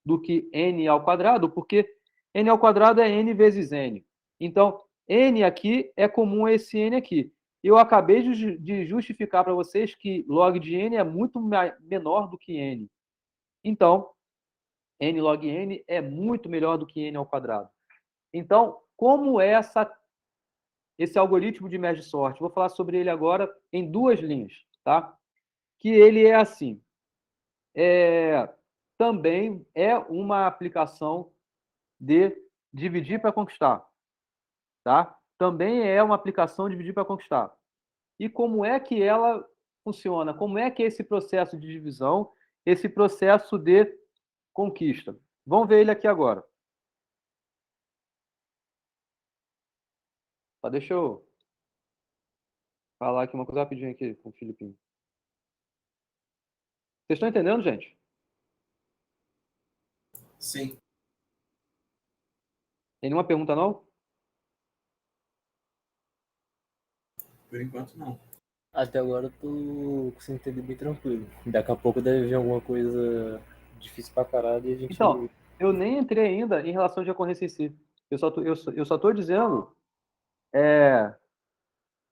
do que n ao quadrado, porque n ao quadrado é n vezes n. Então, n aqui é comum a esse n aqui. Eu acabei de justificar para vocês que log de n é muito menor do que n. Então, n log n é muito melhor do que n ao quadrado. Então, como é esse algoritmo de merge sort? Vou falar sobre ele agora em duas linhas, tá? Que ele é assim. Também é uma aplicação de dividir para conquistar, tá? Também é uma aplicação de dividir para conquistar. E como é que ela funciona? Como é que é esse processo de divisão, esse processo de conquista? Vamos ver ele aqui agora. Deixa eu falar aqui uma coisa rapidinho aqui com o Filipinho. Vocês estão entendendo, gente? Sim. Tem nenhuma pergunta, não? Por enquanto, não. Até agora eu tô conseguindo entender bem tranquilo. Daqui a pouco deve vir alguma coisa difícil pra caralho e a gente... Então, eu nem entrei ainda em relação de ocorrência em si. Eu só tô dizendo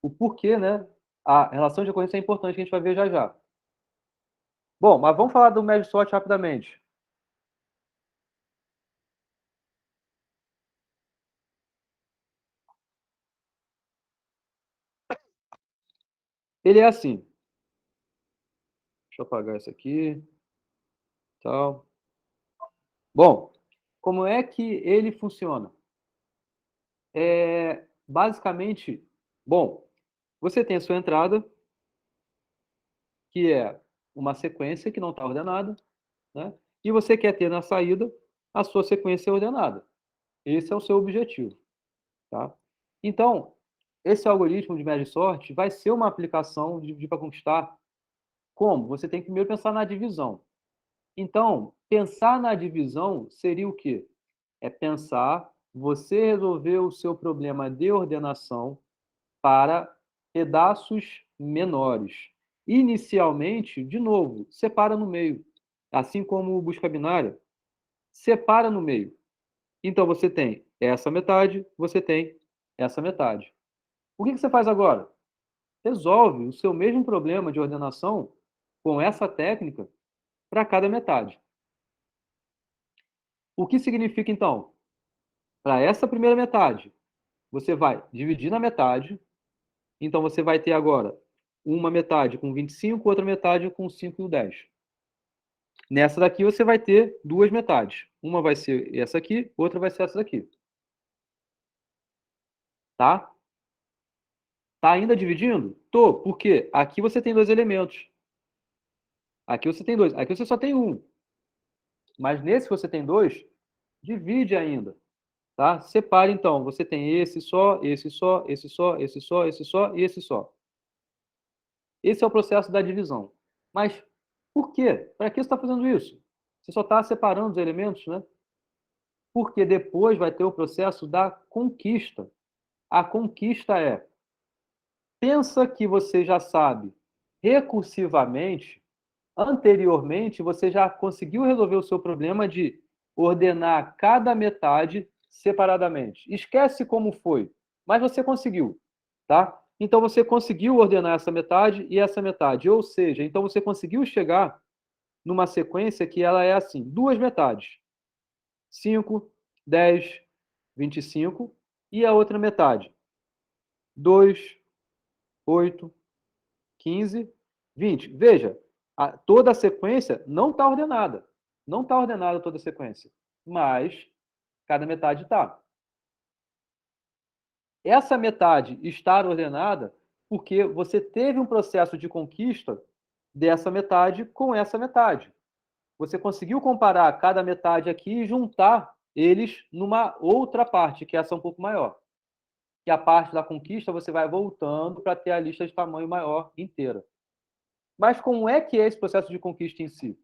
o porquê, né? A relação de ocorrência é importante, que a gente vai ver já já. Bom, mas vamos falar do merge sort rapidamente. Ele é assim. Deixa eu apagar isso aqui. Tal. Bom, como é que ele funciona? Basicamente, bom, você tem a sua entrada, que é uma sequência que não está ordenada, né? E você quer ter na saída a sua sequência ordenada. Esse é o seu objetivo, tá? Então, esse algoritmo de merge sort vai ser uma aplicação de dividir para conquistar. Como? Você tem que primeiro pensar na divisão. Então, pensar na divisão seria o quê? É pensar você resolver o seu problema de ordenação para pedaços menores. Inicialmente, de novo, separa no meio. Assim como o busca binária, separa no meio. Então, você tem essa metade, você tem essa metade. O que você faz agora? Resolve o seu mesmo problema de ordenação com essa técnica para cada metade. O que significa, então? Para essa primeira metade, você vai dividir na metade. Então, você vai ter agora uma metade com 25, outra metade com 5 e 10. Nessa daqui, você vai ter duas metades. Uma vai ser essa aqui, outra vai ser essa daqui. Tá? Tá ainda dividindo? Tô. Por quê? Aqui você tem dois elementos. Aqui você tem dois. Aqui você só tem um. Mas nesse você tem dois, divide ainda. Tá? Separe, então. Você tem esse só, esse só, esse só, esse só, esse só e esse só. Esse é o processo da divisão. Mas por quê? Para que você está fazendo isso? Você só está separando os elementos, né? Porque depois vai ter o processo da conquista. A conquista é: pensa que você já sabe recursivamente, anteriormente, você já conseguiu resolver o seu problema de ordenar cada metade separadamente. Esquece como foi, mas você conseguiu, tá? Então você conseguiu ordenar essa metade e essa metade, ou seja, então você conseguiu chegar numa sequência que ela é assim, duas metades. 5, 10, 25 e a outra metade. 2, 8, 15, 20. Veja, toda a sequência não está ordenada. Não está ordenada toda a sequência, mas cada metade está. Essa metade estar ordenada porque você teve um processo de conquista dessa metade com essa metade. Você conseguiu comparar cada metade aqui e juntar eles numa outra parte, que essa é um pouco maior. Que a parte da conquista você vai voltando para ter a lista de tamanho maior inteira. Mas como é que é esse processo de conquista em si?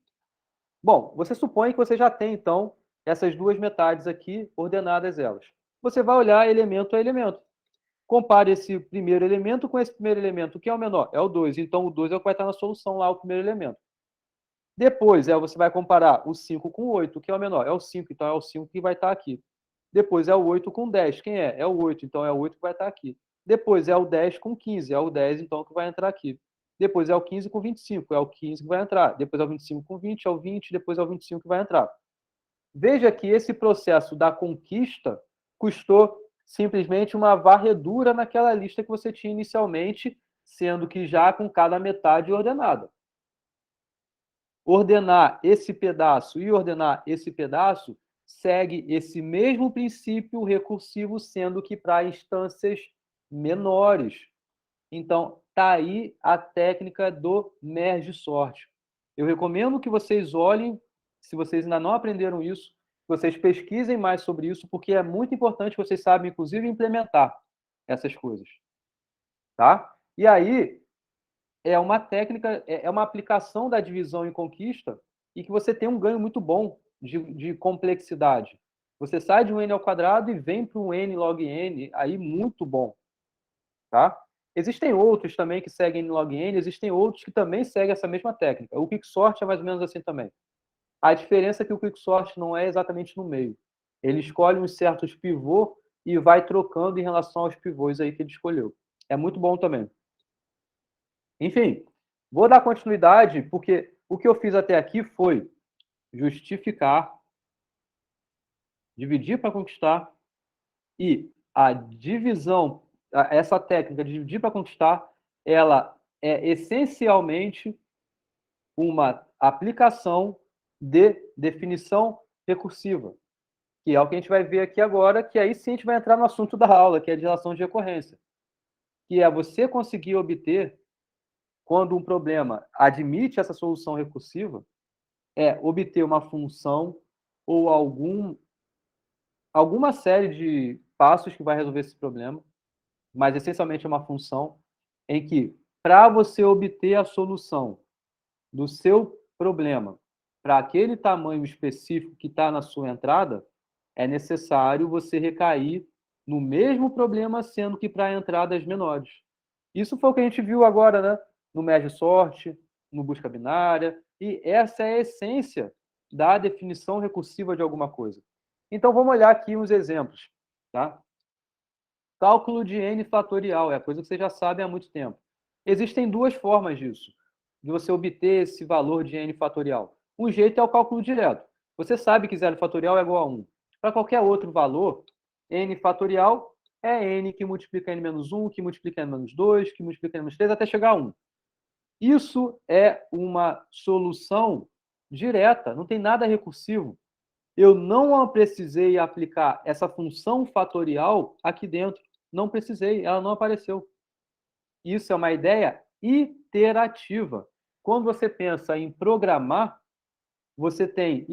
Bom, você supõe que você já tem, então, essas duas metades aqui ordenadas elas. Você vai olhar elemento a elemento. Compare esse primeiro elemento com esse primeiro elemento. O que é o menor? É o 2. Então, o 2 é o que vai estar na solução lá, o primeiro elemento. Depois, você vai comparar o 5 com o 8. O que é o menor? É o 5. Então, é o 5 que vai estar aqui. Depois, é o 8 com 10. Quem é? É o 8. Então, é o 8 que vai estar aqui. Depois, é o 10 com 15. É o 10, então, que vai entrar aqui. Depois, é o 15 com 25. É o 15 que vai entrar. Depois, é o 25 com 20. É o 20. Depois, é o 25 que vai entrar. Veja que esse processo da conquista custou simplesmente uma varredura naquela lista que você tinha inicialmente, sendo que já com cada metade ordenada. Ordenar esse pedaço e ordenar esse pedaço segue esse mesmo princípio recursivo, sendo que para instâncias menores. Então, está aí a técnica do merge sort. Eu recomendo que vocês olhem, se vocês ainda não aprenderam isso, que vocês pesquisem mais sobre isso, porque é muito importante, vocês sabem, inclusive, implementar essas coisas. Tá? E aí, é uma técnica, é uma aplicação da divisão em conquista e que você tem um ganho muito bom de complexidade. Você sai de um n ao quadrado e vem para um n log n, aí muito bom. Tá? Existem outros também que seguem log n, existem outros que também seguem essa mesma técnica. O quicksort é mais ou menos assim também. A diferença é que o quicksort não é exatamente no meio. Ele escolhe uns certos pivôs e vai trocando em relação aos pivôs aí que ele escolheu. É muito bom também. Enfim, vou dar continuidade, porque o que eu fiz até aqui foi justificar, dividir para conquistar, e a divisão, essa técnica de dividir para conquistar, ela é essencialmente uma aplicação de definição recursiva, que é o que a gente vai ver aqui agora, que aí sim a gente vai entrar no assunto da aula, que é a de relação de recorrência, que é você conseguir obter, quando um problema admite essa solução recursiva, é obter uma função ou alguma série de passos que vai resolver esse problema, mas essencialmente é uma função em que, para você obter a solução do seu problema para aquele tamanho específico que está na sua entrada, é necessário você recair no mesmo problema, sendo que para entradas menores. Isso foi o que a gente viu agora, né? No merge sort, no busca binária, e essa é a essência da definição recursiva de alguma coisa. Então, vamos olhar aqui uns exemplos. Tá? Cálculo de n fatorial, é a coisa que vocês já sabem há muito tempo. Existem duas formas disso, de você obter esse valor de n fatorial. Um jeito é o cálculo direto. Você sabe que 0 fatorial é igual a 1. Para qualquer outro valor, n fatorial é n que multiplica n menos 1, que multiplica n menos 2, que multiplica n menos 3, até chegar a 1. Isso é uma solução direta, não tem nada recursivo. Eu não precisei aplicar essa função fatorial aqui dentro. Não precisei, ela não apareceu. Isso é uma ideia iterativa. Quando você pensa em programar, você tem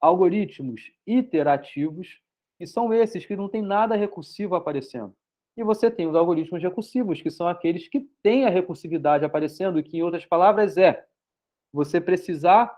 algoritmos iterativos, que são esses que não tem nada recursivo aparecendo. E você tem os algoritmos recursivos, que são aqueles que têm a recursividade aparecendo, e que, em outras palavras, é você precisar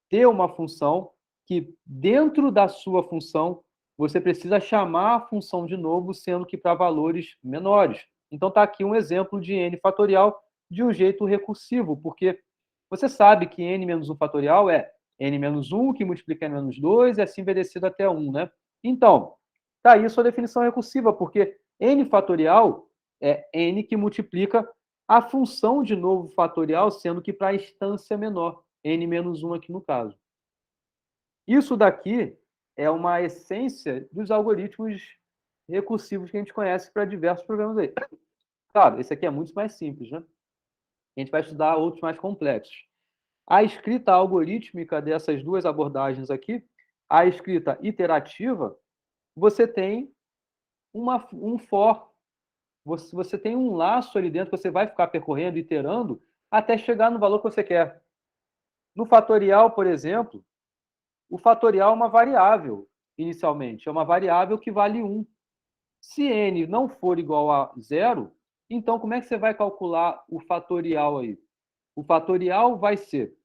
ter uma função que, dentro da sua função, você precisa chamar a função de novo, sendo que para valores menores. Então, está aqui um exemplo de n fatorial de um jeito recursivo, porque você sabe que n menos 1 fatorial é n menos 1, que multiplica n menos 2, e assim vai descendo até 1, né? Então, está aí a sua definição recursiva, porque n fatorial é n que multiplica a função de novo fatorial, sendo que para a instância menor, n menos 1 aqui no caso. Isso daqui é uma essência dos algoritmos recursivos que a gente conhece para diversos programas aí. Claro, esse aqui é muito mais simples, né? A gente vai estudar outros mais complexos. A escrita algorítmica dessas duas abordagens aqui, a escrita iterativa, você tem um for. Você tem um laço ali dentro que você vai ficar percorrendo, iterando, até chegar no valor que você quer. No fatorial, por exemplo, o fatorial é uma variável. inicialmente? É uma variável que vale 1. Se n não for igual a 0, então como é que você vai calcular o fatorial aí? O fatorial vai ser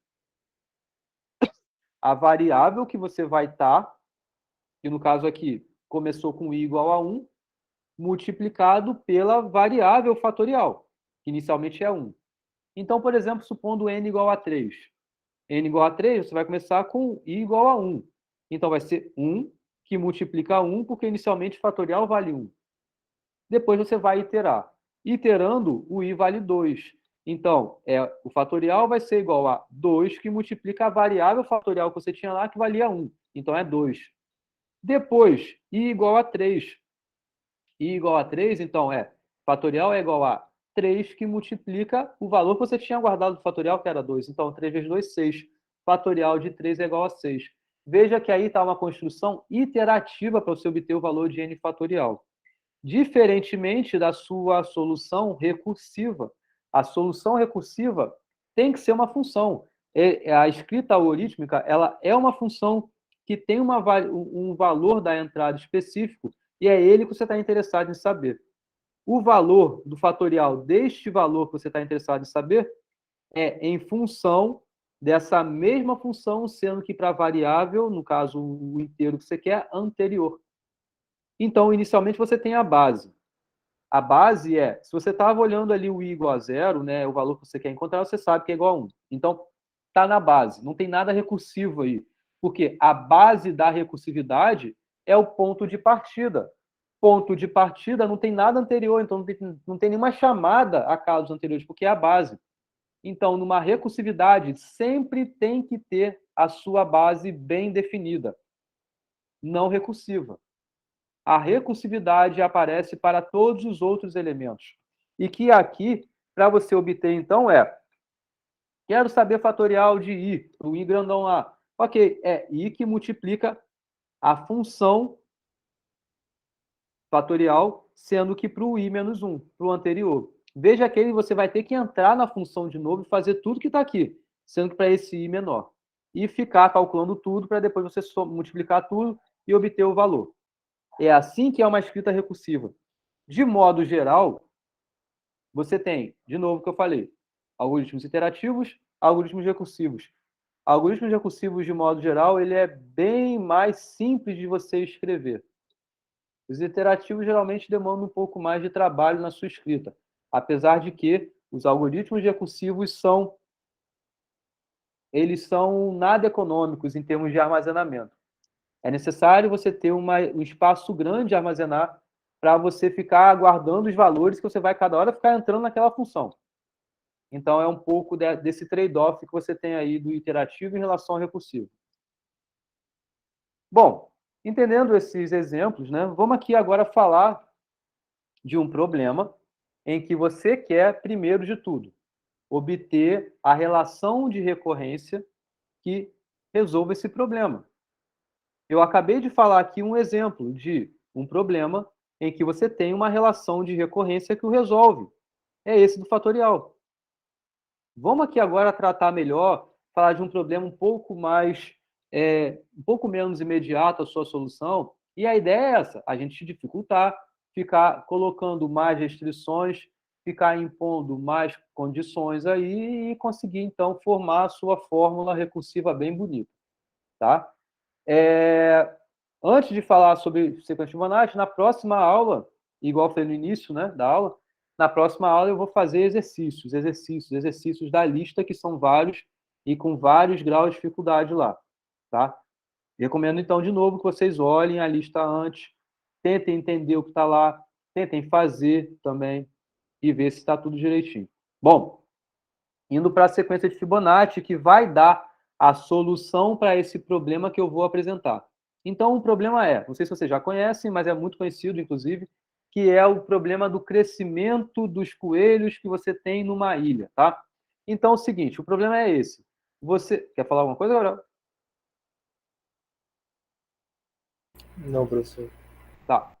a variável que você vai estar, que no caso aqui começou com i igual a 1, multiplicado pela variável fatorial, que inicialmente é 1. Então, por exemplo, supondo n igual a 3. N igual a 3, você vai começar com i igual a 1. Então, vai ser 1 que multiplica 1, porque inicialmente o fatorial vale 1. Depois você vai iterar. Iterando, o i vale 2. Então, o fatorial vai ser igual a 2, que multiplica a variável fatorial que você tinha lá, que valia 1. Então, é 2. Depois, i igual a 3. I igual a 3, então, fatorial é igual a 3, que multiplica o valor que você tinha guardado do fatorial, que era 2. Então, 3 vezes 2, 6. Fatorial de 3 é igual a 6. Veja que aí está uma construção iterativa para você obter o valor de n fatorial. Diferentemente da sua solução recursiva. A solução recursiva tem que ser uma função. A escrita algorítmica, ela é uma função que tem um valor da entrada específico, e é ele que você está interessado em saber. O valor do fatorial deste valor que você está interessado em saber é em função dessa mesma função, sendo que para a variável, no caso o inteiro que você quer, anterior. Então, inicialmente, você tem a base. A base se você estava olhando ali o i igual a 0, né, o valor que você quer encontrar, você sabe que é igual a 1. Então, está na base, não tem nada recursivo aí. Porque a base da recursividade é o ponto de partida. Ponto de partida não tem nada anterior, então não tem nenhuma chamada a casos anteriores, porque é a base. Então, numa recursividade, sempre tem que ter a sua base bem definida, não recursiva. A recursividade aparece para todos os outros elementos. E que aqui, para você obter, então, quero saber fatorial de i, o i grandão lá. Ok, é i que multiplica a função fatorial, sendo que para o i menos 1, para o anterior. Veja que você vai ter que entrar na função de novo e fazer tudo que está aqui, sendo que para esse i menor. E ficar calculando tudo para depois você multiplicar tudo e obter o valor. É assim que é uma escrita recursiva. De modo geral, você tem, de novo que eu falei, algoritmos iterativos, algoritmos recursivos. Algoritmos recursivos, de modo geral, ele é bem mais simples de você escrever. Os iterativos geralmente demandam um pouco mais de trabalho na sua escrita, apesar de que os algoritmos recursivos eles são nada econômicos em termos de armazenamento. É necessário você ter um espaço grande de armazenar para você ficar guardando os valores que você vai cada hora ficar entrando naquela função. Então, é um pouco desse trade-off que você tem aí do iterativo em relação ao recursivo. Bom, entendendo esses exemplos, né, vamos aqui agora falar de um problema em que você quer, primeiro de tudo, obter a relação de recorrência que resolva esse problema. Eu acabei de falar aqui um exemplo de um problema em que você tem uma relação de recorrência que o resolve. É esse do fatorial. Vamos aqui agora tratar melhor, falar de um problema um pouco menos imediato a sua solução. E a ideia é essa: a gente dificultar, ficar colocando mais restrições, ficar impondo mais condições aí e conseguir, então, formar a sua fórmula recursiva bem bonita. Tá? Antes de falar sobre sequência de Fibonacci, na próxima aula, igual eu falei no início, né, da aula, na próxima aula eu vou fazer exercícios da lista, que são vários e com vários graus de dificuldade lá, tá? Recomendo, então, de novo, que vocês olhem a lista antes, tentem entender o que está lá, tentem fazer também e ver se está tudo direitinho. Bom, indo para a sequência de Fibonacci, que vai dar a solução para esse problema que eu vou apresentar. Então, o problema não sei se vocês já conhecem, mas é muito conhecido, inclusive, que é o problema do crescimento dos coelhos que você tem numa ilha, tá? Então, é o seguinte, o problema é esse. Você quer falar alguma coisa, Gabriel? Não, professor. Tá.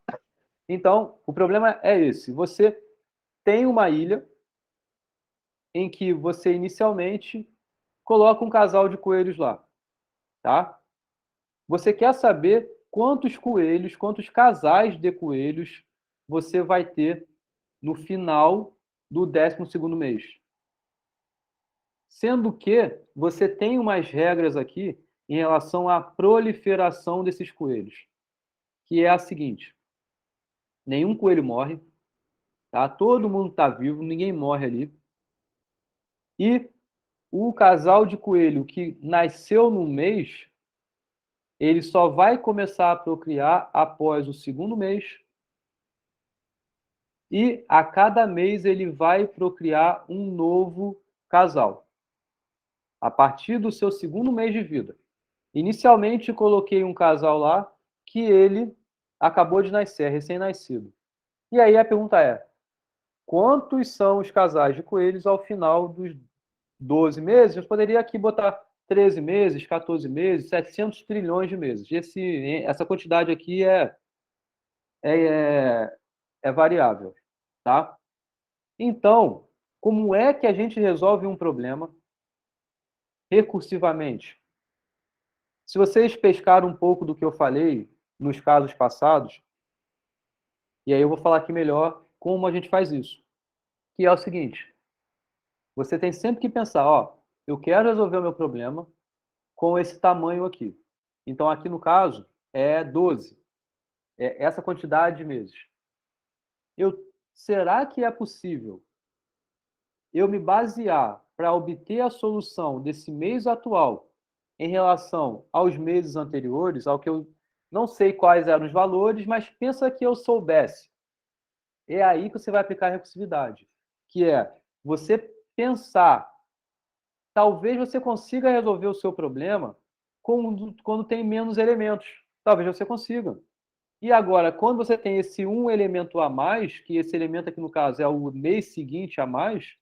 Então, o problema é esse. Você tem uma ilha em que você inicialmente coloca um casal de coelhos lá, tá? Você quer saber quantos coelhos, quantos casais de coelhos você vai ter no final do 12º mês. Sendo que você tem umas regras aqui em relação à proliferação desses coelhos, que é a seguinte: nenhum coelho morre, tá? Todo mundo está vivo, ninguém morre ali. E o casal de coelho que nasceu no mês, ele só vai começar a procriar após o 2º mês. E a cada mês ele vai procriar um novo casal. A partir do seu 2º mês de vida. Inicialmente coloquei um casal lá que ele acabou de nascer, recém-nascido. E aí a pergunta é: quantos são os casais de coelhos ao final dos 12 meses? Eu poderia aqui botar 13 meses, 14 meses, 700 trilhões de meses. Essa quantidade aqui é variável, tá? Então, como é que a gente resolve um problema recursivamente? Se vocês pescaram um pouco do que eu falei nos casos passados, e aí eu vou falar aqui melhor como a gente faz isso, que é o seguinte: você tem sempre que pensar, ó, eu quero resolver o meu problema com esse tamanho aqui. Então, aqui no caso, é 12. É essa quantidade de meses. Será que é possível eu me basear para obter a solução desse mês atual em relação aos meses anteriores, ao que eu não sei quais eram os valores, mas pensa que eu soubesse. É aí que você vai aplicar a recursividade, que é você pensar, talvez você consiga resolver o seu problema quando tem menos elementos. Talvez você consiga. E agora, quando você tem esse um elemento a mais, que esse elemento aqui no caso é o mês seguinte a mais,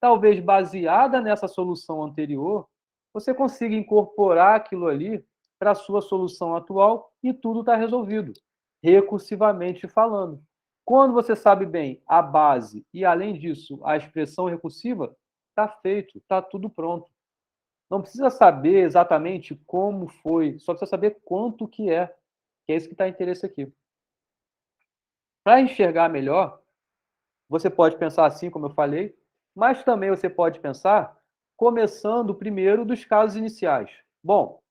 talvez baseada nessa solução anterior, você consiga incorporar aquilo ali para a sua solução atual e tudo está resolvido, recursivamente falando. Quando você sabe bem a base e, além disso, a expressão recursiva, está feito, está tudo pronto. Não precisa saber exatamente como foi, só precisa saber quanto que é isso que está em interesse aqui. Para enxergar melhor, você pode pensar assim, como eu falei, mas também você pode pensar começando primeiro dos casos iniciais. Bom,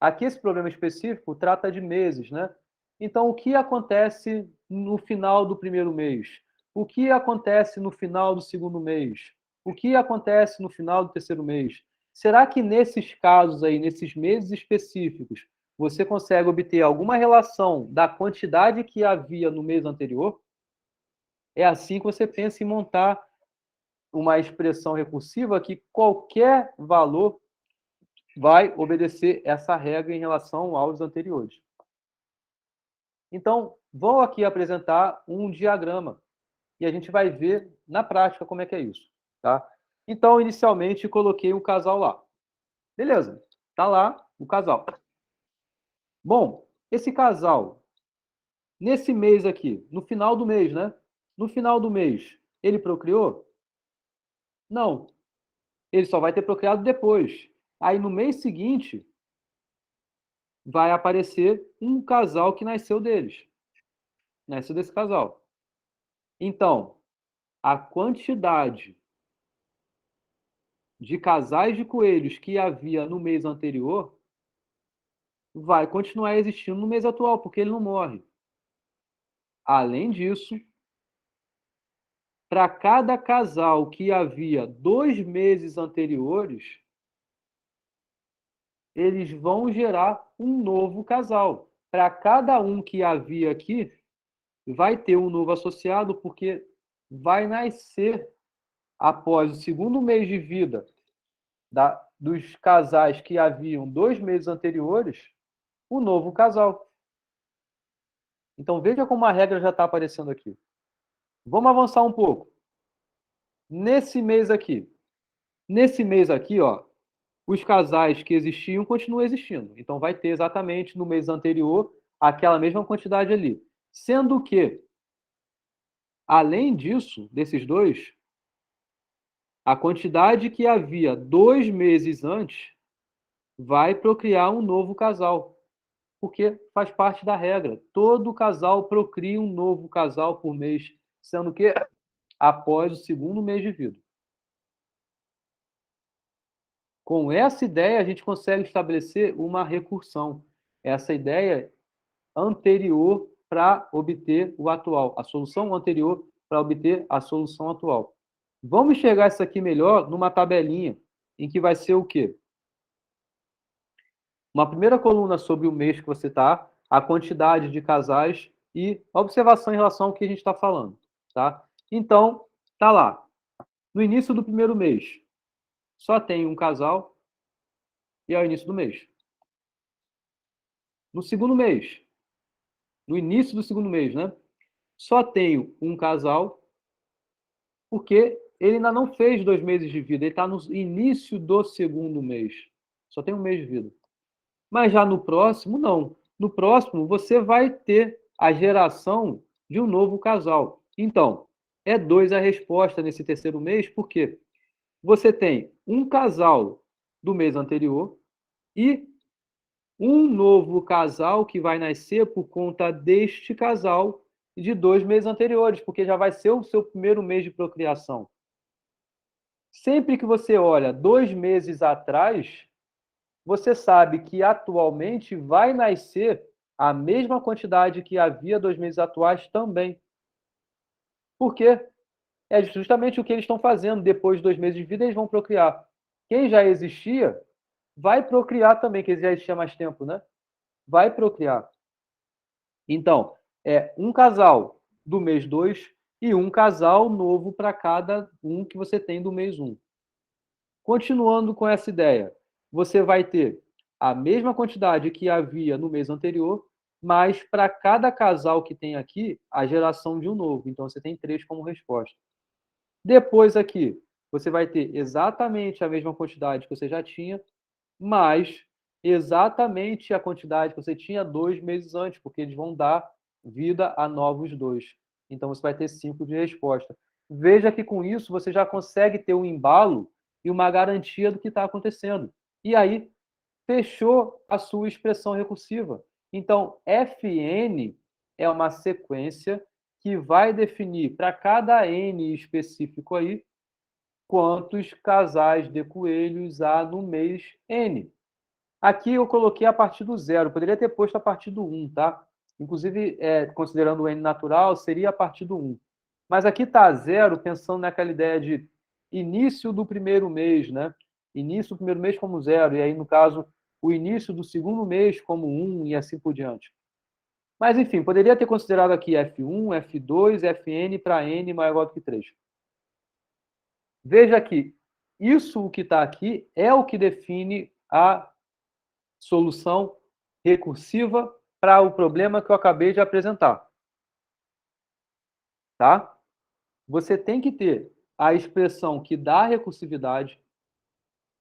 aqui esse problema específico trata de meses, né? Então, o que acontece no final do 1º mês? O que acontece no final do 2º mês? O que acontece no final do 3º mês? Será que nesses casos aí, nesses meses específicos, você consegue obter alguma relação da quantidade que havia no mês anterior? É assim que você pensa em montar uma expressão recursiva que qualquer valor vai obedecer essa regra em relação aos anteriores. Então, vou aqui apresentar um diagrama e a gente vai ver na prática como é que é isso, tá? Então, inicialmente, coloquei um casal lá. Beleza, tá lá o casal. Bom, esse casal, nesse mês aqui, no final do mês, né? No final do mês, ele procriou? Não. Ele só vai ter procriado depois. Aí, no mês seguinte, vai aparecer um casal que nasceu deles. Nasceu desse casal. Então, a quantidade de casais de coelhos que havia no mês anterior vai continuar existindo no mês atual, porque ele não morre. Além disso, para cada casal que havia 2 meses anteriores, eles vão gerar um novo casal. Para cada um que havia aqui, vai ter um novo associado, porque vai nascer, após o 2º mês de vida dos casais que haviam 2 meses anteriores, o novo casal. Então, veja como a regra já está aparecendo aqui. Vamos avançar um pouco. Nesse mês aqui, ó, os casais que existiam continuam existindo. Então, vai ter exatamente no mês anterior aquela mesma quantidade ali. Sendo que, além disso, desses dois, a quantidade que havia 2 meses antes vai procriar um novo casal. porque faz parte da regra. Todo casal procria um novo casal por mês, sendo que após o segundo mês de vida. Com essa ideia, a gente consegue estabelecer uma recursão. Essa ideia anterior para obter o atual. A solução anterior para obter a solução atual. Vamos enxergar isso aqui melhor numa tabelinha, em que vai ser o quê? Uma primeira coluna sobre o mês que você está, a quantidade de casais e a observação em relação ao que a gente está falando. Tá? Então, tá lá. No início do primeiro mês, só tem um casal e é o início do mês. No segundo mês, no início do segundo mês, né? Só tenho um casal, porque ele ainda não fez 2 meses de vida, ele está no início do segundo mês. Só tem um mês de vida. Mas já no próximo, não. No próximo, você vai ter a geração de um novo casal. Então, é 2 a resposta nesse terceiro mês, porque você tem um casal do mês anterior e um novo casal que vai nascer por conta deste casal de 2 meses anteriores, porque já vai ser o seu primeiro mês de procriação. Sempre que você olha 2 meses atrás, você sabe que atualmente vai nascer a mesma quantidade que havia 2 meses atuais também. Por quê? É justamente o que eles estão fazendo. Depois de 2 meses de vida, eles vão procriar. Quem já existia vai procriar também, que já existia há mais tempo, né? Vai procriar. Então, é um casal do mês 2 e um casal novo para cada um que você tem do mês 1. Continuando com essa ideia, você vai ter a mesma quantidade que havia no mês anterior, mas para cada casal que tem aqui, a geração de um novo. Então, você tem 3 como resposta. Depois aqui, você vai ter exatamente a mesma quantidade que você já tinha, mas exatamente a quantidade que você tinha 2 meses antes, porque eles vão dar vida a novos 2. Então, você vai ter 5 de resposta. Veja que com isso você já consegue ter um embalo e uma garantia do que está acontecendo. E aí, fechou a sua expressão recursiva. Então, Fn é uma sequência que vai definir para cada n específico aí quantos casais de coelhos há no mês n. Aqui eu coloquei a partir do 0, poderia ter posto a partir do 1, tá? Inclusive, considerando o n natural, seria a partir do 1. Mas aqui está 0, pensando naquela ideia de início do primeiro mês, né? Início do primeiro mês como 0, e aí, no caso, o início do segundo mês como 1 e assim por diante. Mas, enfim, poderia ter considerado aqui F1, F2, Fn para n maior ou igual do que 3. Veja que isso que está aqui é o que define a solução recursiva para o problema que eu acabei de apresentar. Tá? Você tem que ter a expressão que dá a recursividade.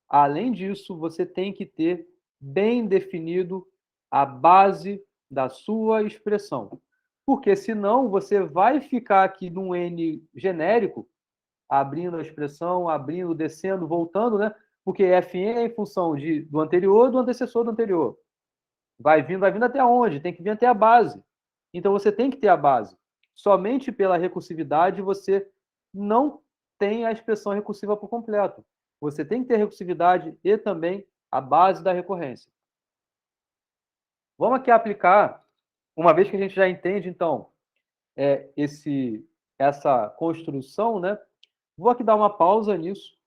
Além disso, você tem que ter bem definido a base da sua expressão. Porque senão você vai ficar aqui num N genérico, abrindo a expressão, abrindo, descendo, voltando, né? Porque Fn é em função do anterior, do antecessor do anterior. Vai vindo até onde? Tem que vir até a base. Então você tem que ter a base. Somente pela recursividade você não tem a expressão recursiva por completo. Você tem que ter recursividade e também a base da recorrência. Vamos aqui aplicar, uma vez que a gente já entende, então, essa construção, né? Vou aqui dar uma pausa nisso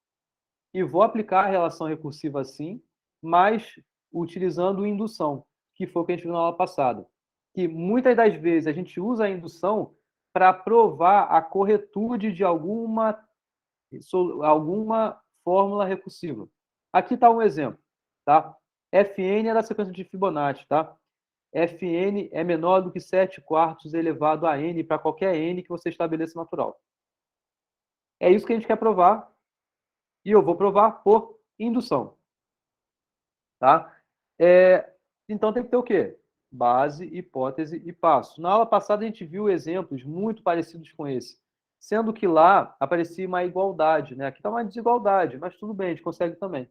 e vou aplicar a relação recursiva assim, mas utilizando indução, que foi o que a gente viu na aula passada. Que muitas das vezes a gente usa a indução para provar a corretude de alguma fórmula recursiva. Aqui está um exemplo. Tá? Fn é da sequência de Fibonacci. Tá? Fn é menor do que 7/4 elevado a n para qualquer n que você estabeleça natural. É isso que a gente quer provar. E eu vou provar por indução. Tá? Então tem que ter o quê? Base, hipótese e passo. Na aula passada a gente viu exemplos muito parecidos com esse. Sendo que lá aparecia uma igualdade, né? Aqui está uma desigualdade, mas tudo bem, a gente consegue também.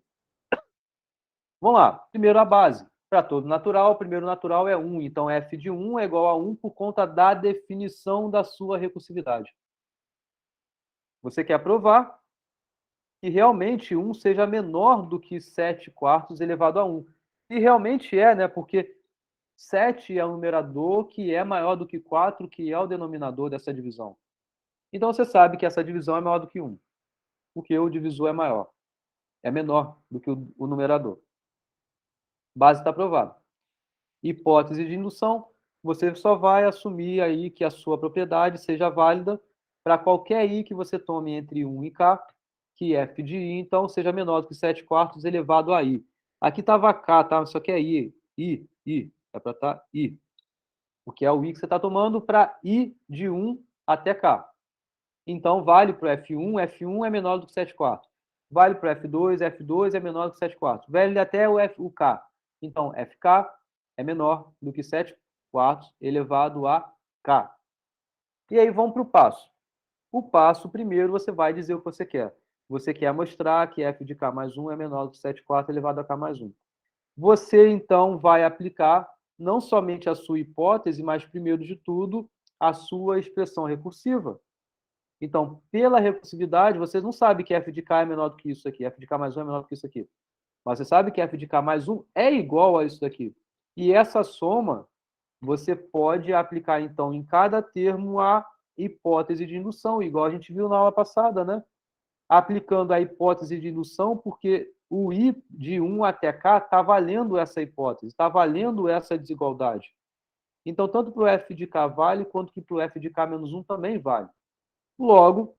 Vamos lá. Primeiro a base. Para todo natural, o primeiro natural é 1. Então, f de 1 é igual a 1 por conta da definição da sua recursividade. Você quer provar que realmente 1 seja menor do que 7/4 elevado a 1. E realmente é, né? Porque 7 é o numerador que é maior do que 4, que é o denominador dessa divisão. Então, você sabe que essa divisão é maior do que 1, porque o divisor é maior. É menor do que o numerador. Base está provada. Hipótese de indução, você só vai assumir aí que a sua propriedade seja válida para qualquer i que você tome entre 1 e k, que f de i, então, seja menor do que 7/4 elevado a i. Aqui estava k, tá? Isso aqui é i. É para estar i. Porque é o i que você está tomando para i de 1 até k. Então, vale para o F1 é menor do que 7/4. Vale para o F2 é menor do que 7/4. Vale até o K. Então, FK é menor do que 7/4 elevado a K. E aí, vamos para o passo. O passo, primeiro, você vai dizer o que você quer. Você quer mostrar que f de K mais 1 é menor do que 7/4 elevado a K mais 1. Você, então, vai aplicar não somente a sua hipótese, mas, primeiro de tudo, a sua expressão recursiva. Então, pela recursividade, vocês não sabem que f de k é menor do que isso aqui, f de k mais 1 é menor do que isso aqui. Mas você sabe que f de k mais 1 é igual a isso daqui. E essa soma, você pode aplicar, então, em cada termo a hipótese de indução, igual a gente viu na aula passada, né? Aplicando a hipótese de indução, porque o i de 1 até k está valendo essa hipótese, está valendo essa desigualdade. Então, tanto para o f de k vale, quanto que para o f de k menos 1 também vale. Logo,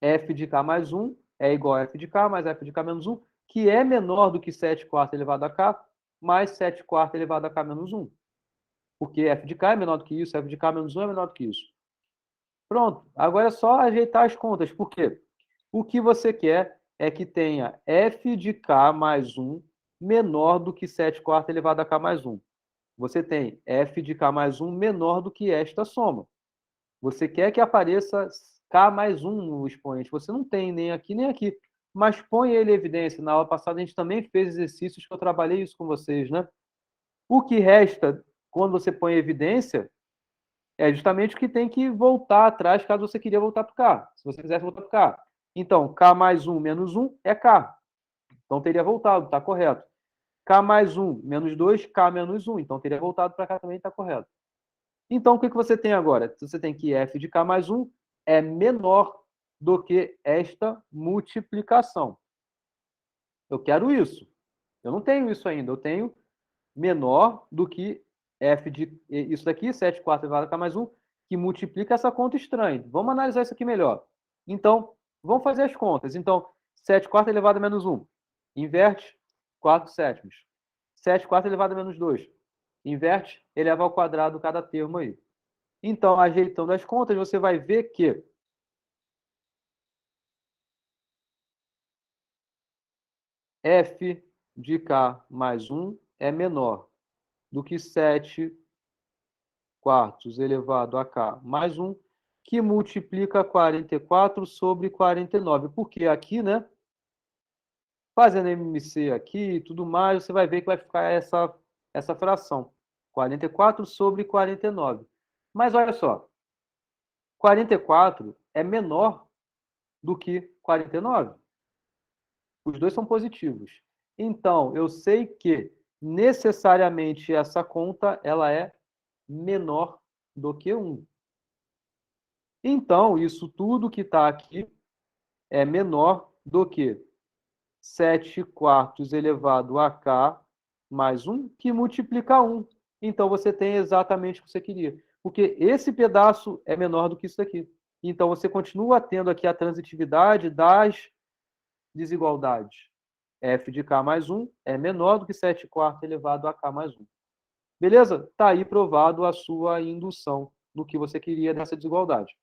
f de k mais 1 é igual a f de k mais f de k menos 1, que é menor do que 7/4 elevado a k, mais 7/4 elevado a k menos 1. Porque f de k é menor do que isso, f de k menos 1 é menor do que isso. Pronto. Agora é só ajeitar as contas. Por quê? O que você quer é que tenha f de k mais 1 menor do que 7/4 elevado a k mais 1. Você tem f de k mais 1 menor do que esta soma. Você quer que apareça k mais 1 no expoente. Você não tem nem aqui nem aqui. Mas põe ele em evidência. Na aula passada, a gente também fez exercícios que eu trabalhei isso com vocês, né? O que resta, quando você põe em evidência, é justamente o que tem que voltar atrás, caso você queria voltar para o k. Se você quisesse voltar para o k. Então, k mais 1 menos 1 é k. Então, teria voltado, está correto. K mais 1 menos 2, k menos 1. Então, teria voltado para cá também, está correto. Então, o que você tem agora? Você tem que f de k mais 1 é menor do que esta multiplicação. Eu quero isso. Eu não tenho isso ainda. Eu tenho menor do que f de... Isso daqui, 7/4 elevado a k mais 1, que multiplica essa conta estranha. Vamos analisar isso aqui melhor. Então, vamos fazer as contas. Então, 7/4 elevado a menos 1. Inverte 4/7. 7/4 elevado a menos 2. Inverte, eleva ao quadrado cada termo aí. Então, ajeitando as contas, você vai ver que f de k mais 1 é menor do que 7/4 elevado a k mais 1, que multiplica 44 sobre 49. Porque aqui, né? Fazendo MC aqui e tudo mais, você vai ver que vai ficar essa fração. 44 sobre 49. Mas olha só, 44 é menor do que 49. Os dois são positivos. Então, eu sei que necessariamente essa conta ela é menor do que 1. Então, isso tudo que está aqui é menor do que 7/4 elevado a k mais 1, que multiplica 1. Então, você tem exatamente o que você queria. Porque esse pedaço é menor do que isso aqui. Então, você continua tendo aqui a transitividade das desigualdades. F de k mais 1 é menor do que 7/4 elevado a k mais 1. Beleza? Está aí provado a sua indução no que você queria nessa desigualdade.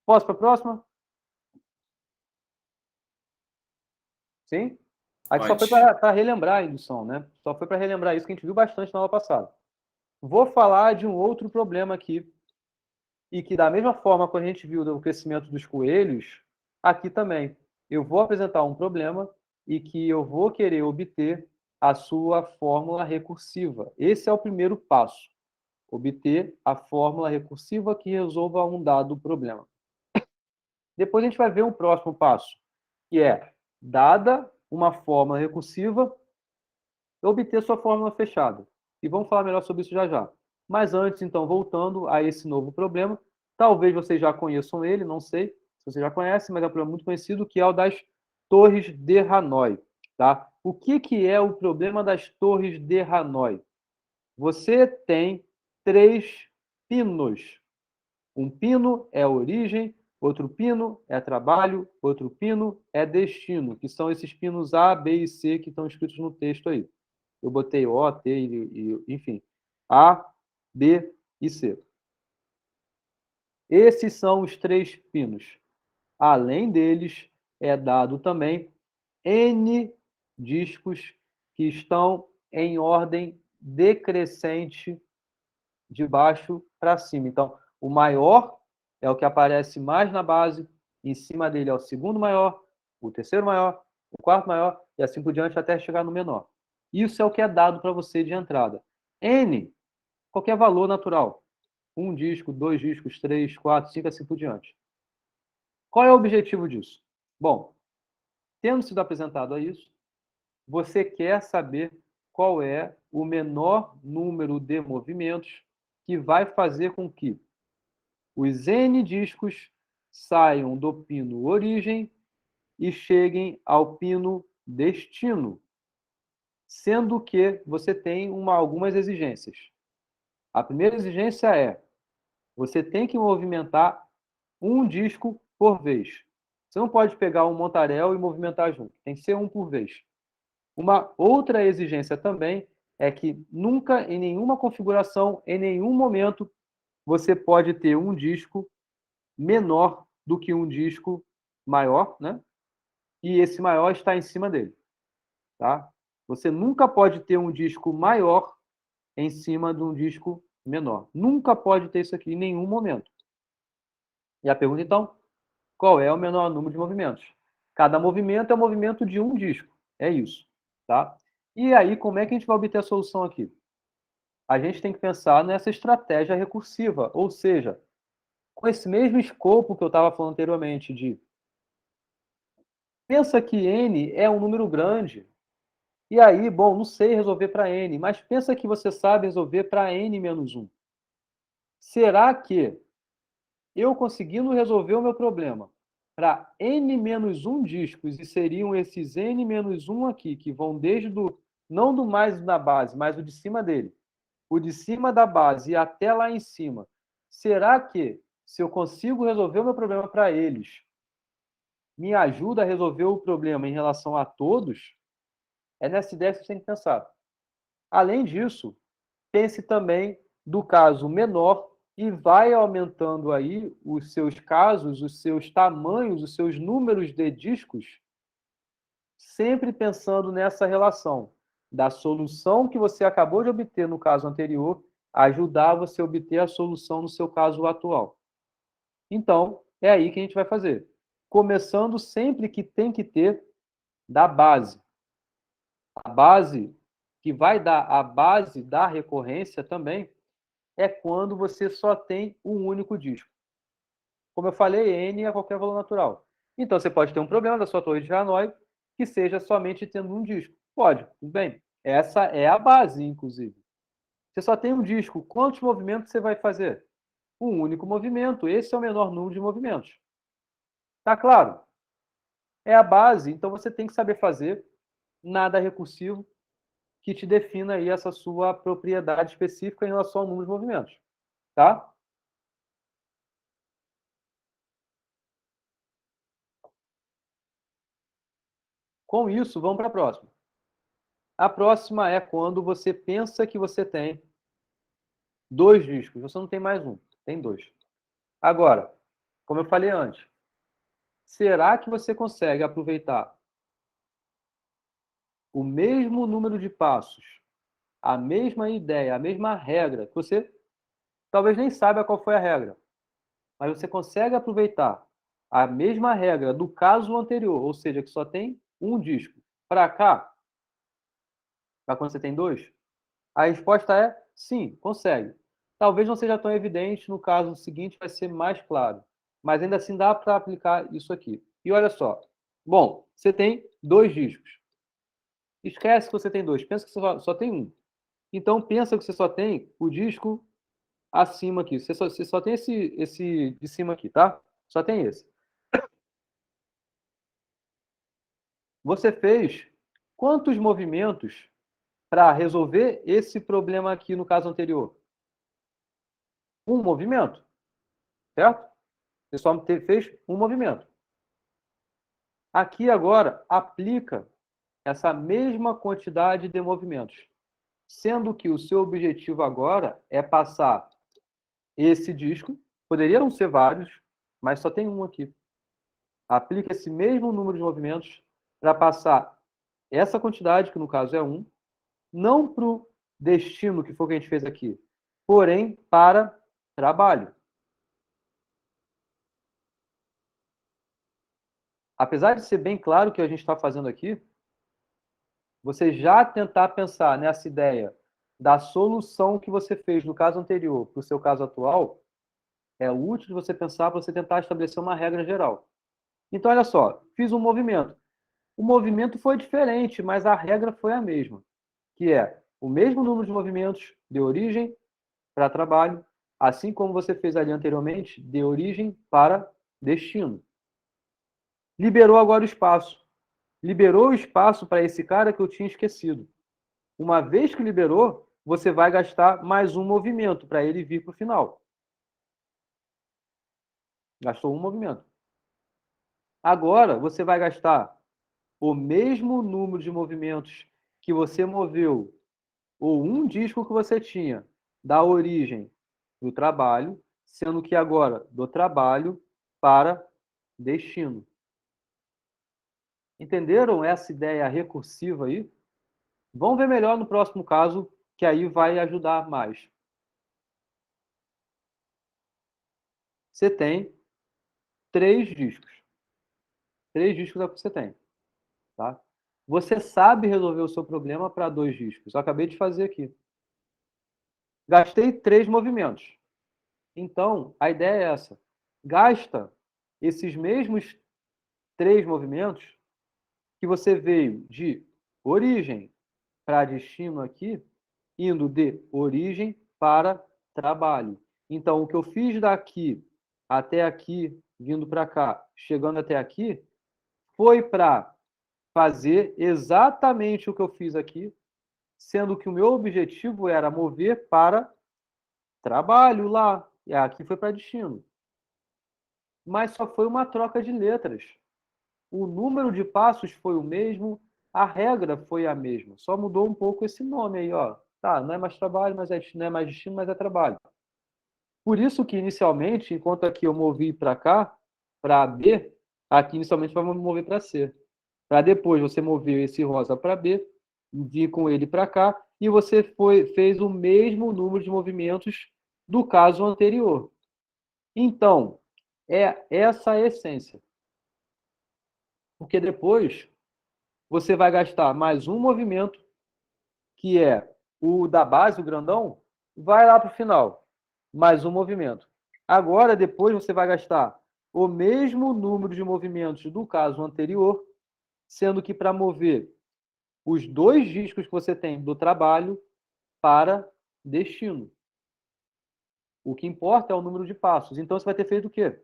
Posso para a próxima? Sim? Aqui só foi para relembrar a indução, né? Só foi para relembrar isso que a gente viu bastante na aula passada. Vou falar de um outro problema aqui, e que da mesma forma que a gente viu do crescimento dos coelhos, aqui também. Eu vou apresentar um problema e que eu vou querer obter a sua fórmula recursiva. Esse é o primeiro passo. Obter a fórmula recursiva que resolva um dado problema. Depois a gente vai ver um próximo passo, que é, dada uma fórmula recursiva, obter sua fórmula fechada. E vamos falar melhor sobre isso já já. Mas antes, então, voltando a esse novo problema, talvez vocês já conheçam ele, não sei se você já conhece, mas é um problema muito conhecido, que é o das torres de Hanoi. Tá? O que é o problema das torres de Hanoi? Você tem 3 pinos. Um pino é origem, outro pino é trabalho, outro pino é destino, que são esses pinos A, B e C que estão escritos no texto aí. Eu botei O, T, enfim. A, B e C. Esses são os 3 pinos. Além deles, é dado também N discos que estão em ordem decrescente de baixo para cima. Então, o maior é o que aparece mais na base, em cima dele é o segundo maior, o terceiro maior, o quarto maior, e assim por diante até chegar no menor. Isso é o que é dado para você de entrada. N, qualquer valor natural. 1 disco, 2 discos, 3, 4, 5, assim por diante. Qual é o objetivo disso? Bom, tendo sido apresentado a isso, você quer saber qual é o menor número de movimentos que vai fazer com que os N discos saiam do pino origem e cheguem ao pino destino, sendo que você tem algumas exigências. A primeira exigência é: você tem que movimentar um disco por vez. Você não pode pegar um montaréu e movimentar junto, tem que ser um por vez. Uma outra exigência também é que nunca, em nenhuma configuração, em nenhum momento, você pode ter um disco menor do que um disco maior, né? E esse maior está em cima dele, tá? Você nunca pode ter um disco maior em cima de um disco menor. Nunca pode ter isso aqui em nenhum momento. E a pergunta, então, qual é o menor número de movimentos? Cada movimento é o movimento de um disco. É isso, tá? E aí, como é que a gente vai obter a solução aqui? A gente tem que pensar nessa estratégia recursiva, ou seja, com esse mesmo escopo que eu estava falando anteriormente, de pensa que n é um número grande, e aí, bom, não sei resolver para n, mas pensa que você sabe resolver para n menos 1. Será que eu conseguindo resolver o meu problema para n menos 1 discos, e seriam esses n menos 1 aqui, que vão desde não do mais na base, mas o de cima dele, o de cima da base e até lá em cima, será que, se eu consigo resolver o meu problema para eles, me ajuda a resolver o problema em relação a todos? É nessa ideia que você tem que pensar. Além disso, pense também do caso menor e vai aumentando aí os seus casos, os seus tamanhos, os seus números de discos, sempre pensando nessa relação da solução que você acabou de obter no caso anterior, ajudar você a obter a solução no seu caso atual. Então, é aí que a gente vai fazer. Começando sempre que tem que ter da base. A base, que vai dar a base da recorrência também, é quando você só tem um único disco. Como eu falei, N é qualquer valor natural. Então, você pode ter um problema da sua torre de Hanoi que seja somente tendo um disco. Pode, tudo bem. Essa é a base, inclusive. Você só tem um disco. Quantos movimentos você vai fazer? Um único movimento. Esse é o menor número de movimentos. Tá claro? É a base, então você tem que saber fazer nada recursivo que te defina aí essa sua propriedade específica em relação ao número de movimentos. Tá? Com isso, vamos para a próxima. A próxima é quando você pensa que você tem 2 discos. Você não tem mais um, tem 2. Agora, como eu falei antes, será que você consegue aproveitar o mesmo número de passos, a mesma ideia, a mesma regra, que você talvez nem saiba qual foi a regra, mas você consegue aproveitar a mesma regra do caso anterior, ou seja, que só tem um disco, para cá? para quando você tem 2? A resposta é sim, consegue. Talvez não seja tão evidente, no caso seguinte vai ser mais claro. Mas ainda assim dá para aplicar isso aqui. E olha só. Bom, você tem 2 discos. Esquece que você tem 2, pensa que você só tem 1. Então pensa que você só tem o disco acima aqui. Você só tem esse de cima aqui, tá? Só tem esse. Você fez quantos movimentos para resolver esse problema aqui no caso anterior? Um movimento, certo? Você só fez um movimento. Aqui agora, aplica essa mesma quantidade de movimentos, sendo que o seu objetivo agora é passar esse disco, poderiam ser vários, mas só tem um aqui. Aplica esse mesmo número de movimentos para passar essa quantidade, que no caso é 1, não para o destino, que foi o que a gente fez aqui, porém para trabalho. Apesar de ser bem claro o que a gente está fazendo aqui, você já tentar pensar nessa ideia da solução que você fez no caso anterior para o seu caso atual, é útil de você pensar para você tentar estabelecer uma regra geral. Então, olha só, fiz um movimento. O movimento foi diferente, mas a regra foi a mesma, que é o mesmo número de movimentos de origem para trabalho, assim como você fez ali anteriormente, de origem para destino. Liberou agora o espaço. Liberou o espaço para esse cara que eu tinha esquecido. Uma vez que liberou, você vai gastar mais um movimento para ele vir para o final. Gastou um movimento. Agora, você vai gastar o mesmo número de movimentos que você moveu, ou um disco que você tinha, da origem do trabalho, sendo que agora do trabalho para destino. Entenderam essa ideia recursiva aí? Vamos ver melhor no próximo caso, que aí vai ajudar mais. Você tem 3 discos. 3 discos é o que você tem. Tá? Você sabe resolver o seu problema para 2 discos. Eu acabei de fazer aqui. Gastei 3 movimentos. Então, a ideia é essa. Gasta esses mesmos 3 movimentos que você veio de origem para destino aqui, indo de origem para trabalho. Então, o que eu fiz daqui até aqui, vindo para cá, chegando até aqui, foi para fazer exatamente o que eu fiz aqui, sendo que o meu objetivo era mover para trabalho lá, e aqui foi para destino. Mas só foi uma troca de letras. O número de passos foi o mesmo, a regra foi a mesma, só mudou um pouco esse nome aí, ó. Tá, não é mais trabalho, mas não é mais destino, mas é trabalho. Por isso que inicialmente, enquanto aqui eu movi para cá, para B, aqui inicialmente vai mover para C. Para depois você mover esse rosa para B, vir com ele para cá, e você fez o mesmo número de movimentos do caso anterior. Então, é essa a essência. Porque depois você vai gastar mais um movimento, que é o da base, o grandão, vai lá para o final. Mais um movimento. Agora, depois, você vai gastar o mesmo número de movimentos do caso anterior, sendo que para mover os 2 discos que você tem do trabalho para destino. O que importa é o número de passos. Então, você vai ter feito o quê?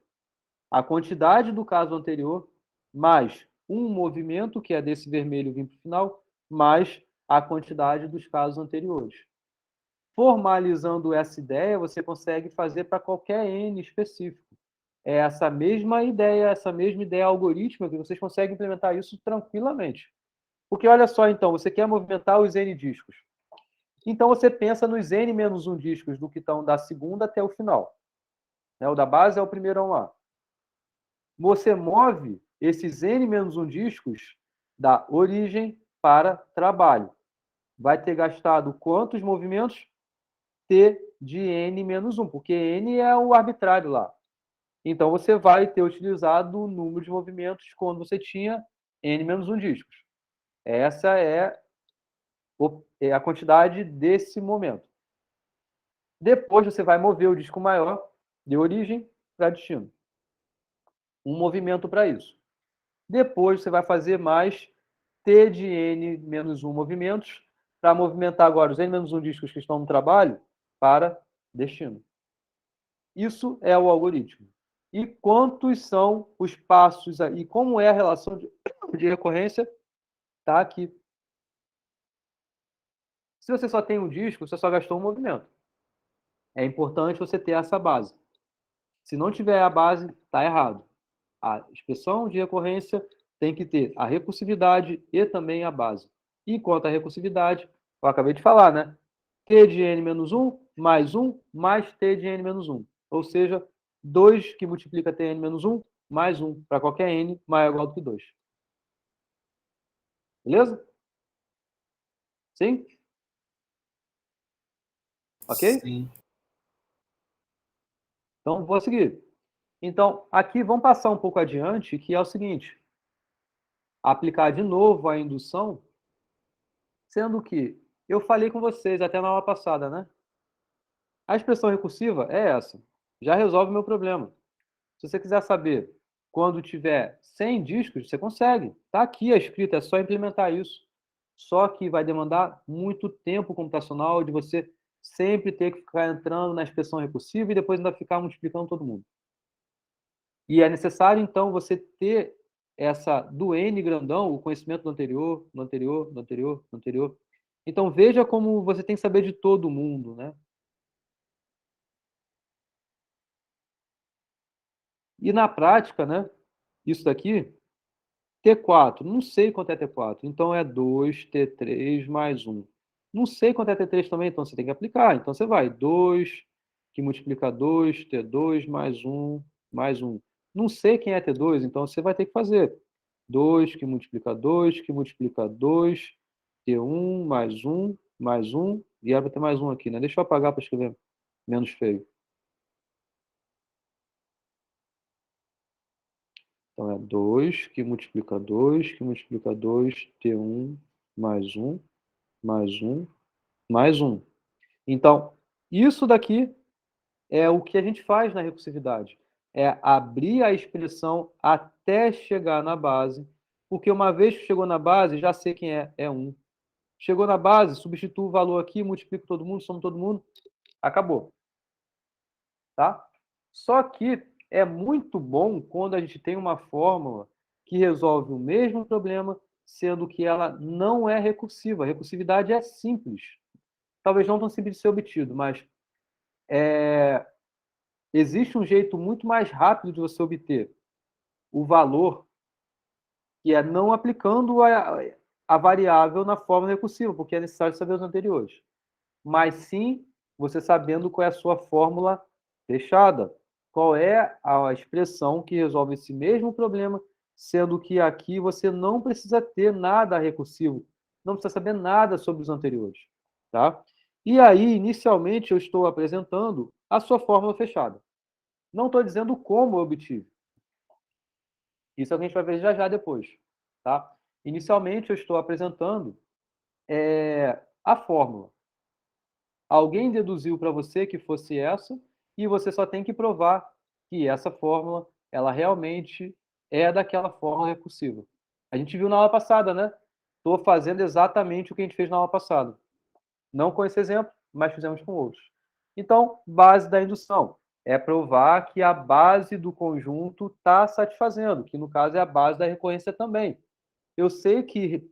A quantidade do caso anterior, mais um movimento, que é desse vermelho vir para o final, mais a quantidade dos casos anteriores. Formalizando essa ideia, você consegue fazer para qualquer N específico. É essa mesma ideia algorítmica, que vocês conseguem implementar isso tranquilamente. Porque olha só, então, você quer movimentar os N discos. Então você pensa nos N menos 1 discos do que estão da segunda até o final. O da base é o primeirão lá. Você move esses N menos 1 discos da origem para trabalho. Vai ter gastado quantos movimentos? T de N menos 1, porque N é o arbitrário lá. Então, você vai ter utilizado o número de movimentos quando você tinha N menos 1 discos. Essa é a quantidade desse momento. Depois você vai mover o disco maior de origem para destino. Um movimento para isso. Depois você vai fazer mais T de N-1 movimentos para movimentar agora os N-1 discos que estão no trabalho para destino. Isso é o algoritmo. E quantos são os passos e como é a relação de recorrência? Está aqui. Se você só tem um disco, você só gastou um movimento. É importante você ter essa base. Se não tiver a base, está errado. A expressão de recorrência tem que ter a recursividade e também a base. E quanto à recursividade, eu acabei de falar, né? T de n-1 mais 1 mais T de n-1. Ou seja, 2 que multiplica Tn-1 mais 1 para qualquer n maior ou igual do que 2. Beleza? Sim? Ok? Sim. Então, vou seguir. Então, aqui vamos passar um pouco adiante, que é o seguinte. Aplicar de novo a indução, sendo que eu falei com vocês até na aula passada, né? A expressão recursiva é essa. Já resolve o meu problema. Se você quiser saber quando tiver 100 discos, você consegue. Está aqui a escrita, é só implementar isso. Só que vai demandar muito tempo computacional de você sempre ter que ficar entrando na expressão recursiva e depois ainda ficar multiplicando todo mundo. E é necessário, então, você ter essa do N grandão, o conhecimento do anterior, do anterior, do anterior, do anterior. Então, veja como você tem que saber de todo mundo, né? E na prática, né? Isso daqui, T4, não sei quanto é T4, então é 2T3 mais 1. Não sei quanto é T3 também, então você tem que aplicar. Então você vai, 2 que multiplica 2, T2 mais 1, mais 1. Não sei quem é T2, então você vai ter que fazer 2 que multiplica 2, que multiplica 2, T1 mais 1, e era para ter mais 1 aqui, né? Deixa eu apagar para escrever menos feio. Então, é 2 que multiplica 2, que multiplica 2, T1 mais 1, mais 1, mais 1. Então, isso daqui é o que a gente faz na recursividade. É abrir a expressão até chegar na base, porque uma vez que chegou na base, já sei quem é 1. Chegou na base, substituo o valor aqui, multiplico todo mundo, somo todo mundo, acabou. Tá? Só que é muito bom quando a gente tem uma fórmula que resolve o mesmo problema, sendo que ela não é recursiva. A recursividade é simples. Talvez não tão simples de ser obtido, mas existe um jeito muito mais rápido de você obter o valor, que é não aplicando a variável na fórmula recursiva, porque é necessário saber os anteriores. Mas sim você sabendo qual é a sua fórmula fechada. Qual é a expressão que resolve esse mesmo problema, sendo que aqui você não precisa ter nada recursivo, não precisa saber nada sobre os anteriores. Tá? E aí, inicialmente, eu estou apresentando a sua fórmula fechada. Não estou dizendo como eu obtive. Isso a gente vai ver já já depois. Tá? Inicialmente, eu estou apresentando a fórmula. Alguém deduziu para você que fosse essa, e você só tem que provar que essa fórmula, ela realmente é daquela fórmula recursiva. A gente viu na aula passada, né? Estou fazendo exatamente o que a gente fez na aula passada. Não com esse exemplo, mas fizemos com outros. Então, base da indução. É provar que a base do conjunto está satisfazendo, que no caso é a base da recorrência também. Eu sei que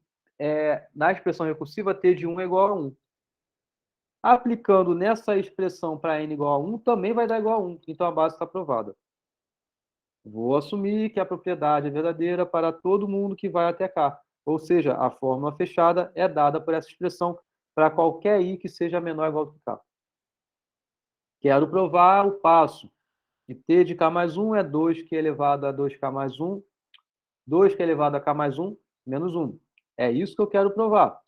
na expressão recursiva, T de 1 é igual a 1. Aplicando nessa expressão para n igual a 1, também vai dar igual a 1. Então, a base está provada. Vou assumir que a propriedade é verdadeira para todo mundo que vai até cá. Ou seja, a fórmula fechada é dada por essa expressão para qualquer i que seja menor ou igual que k. Quero provar o passo. E t de k mais 1 é 2 que é elevado a 2k mais 1. 2 que é elevado a k mais 1, menos 1. É isso que eu quero provar.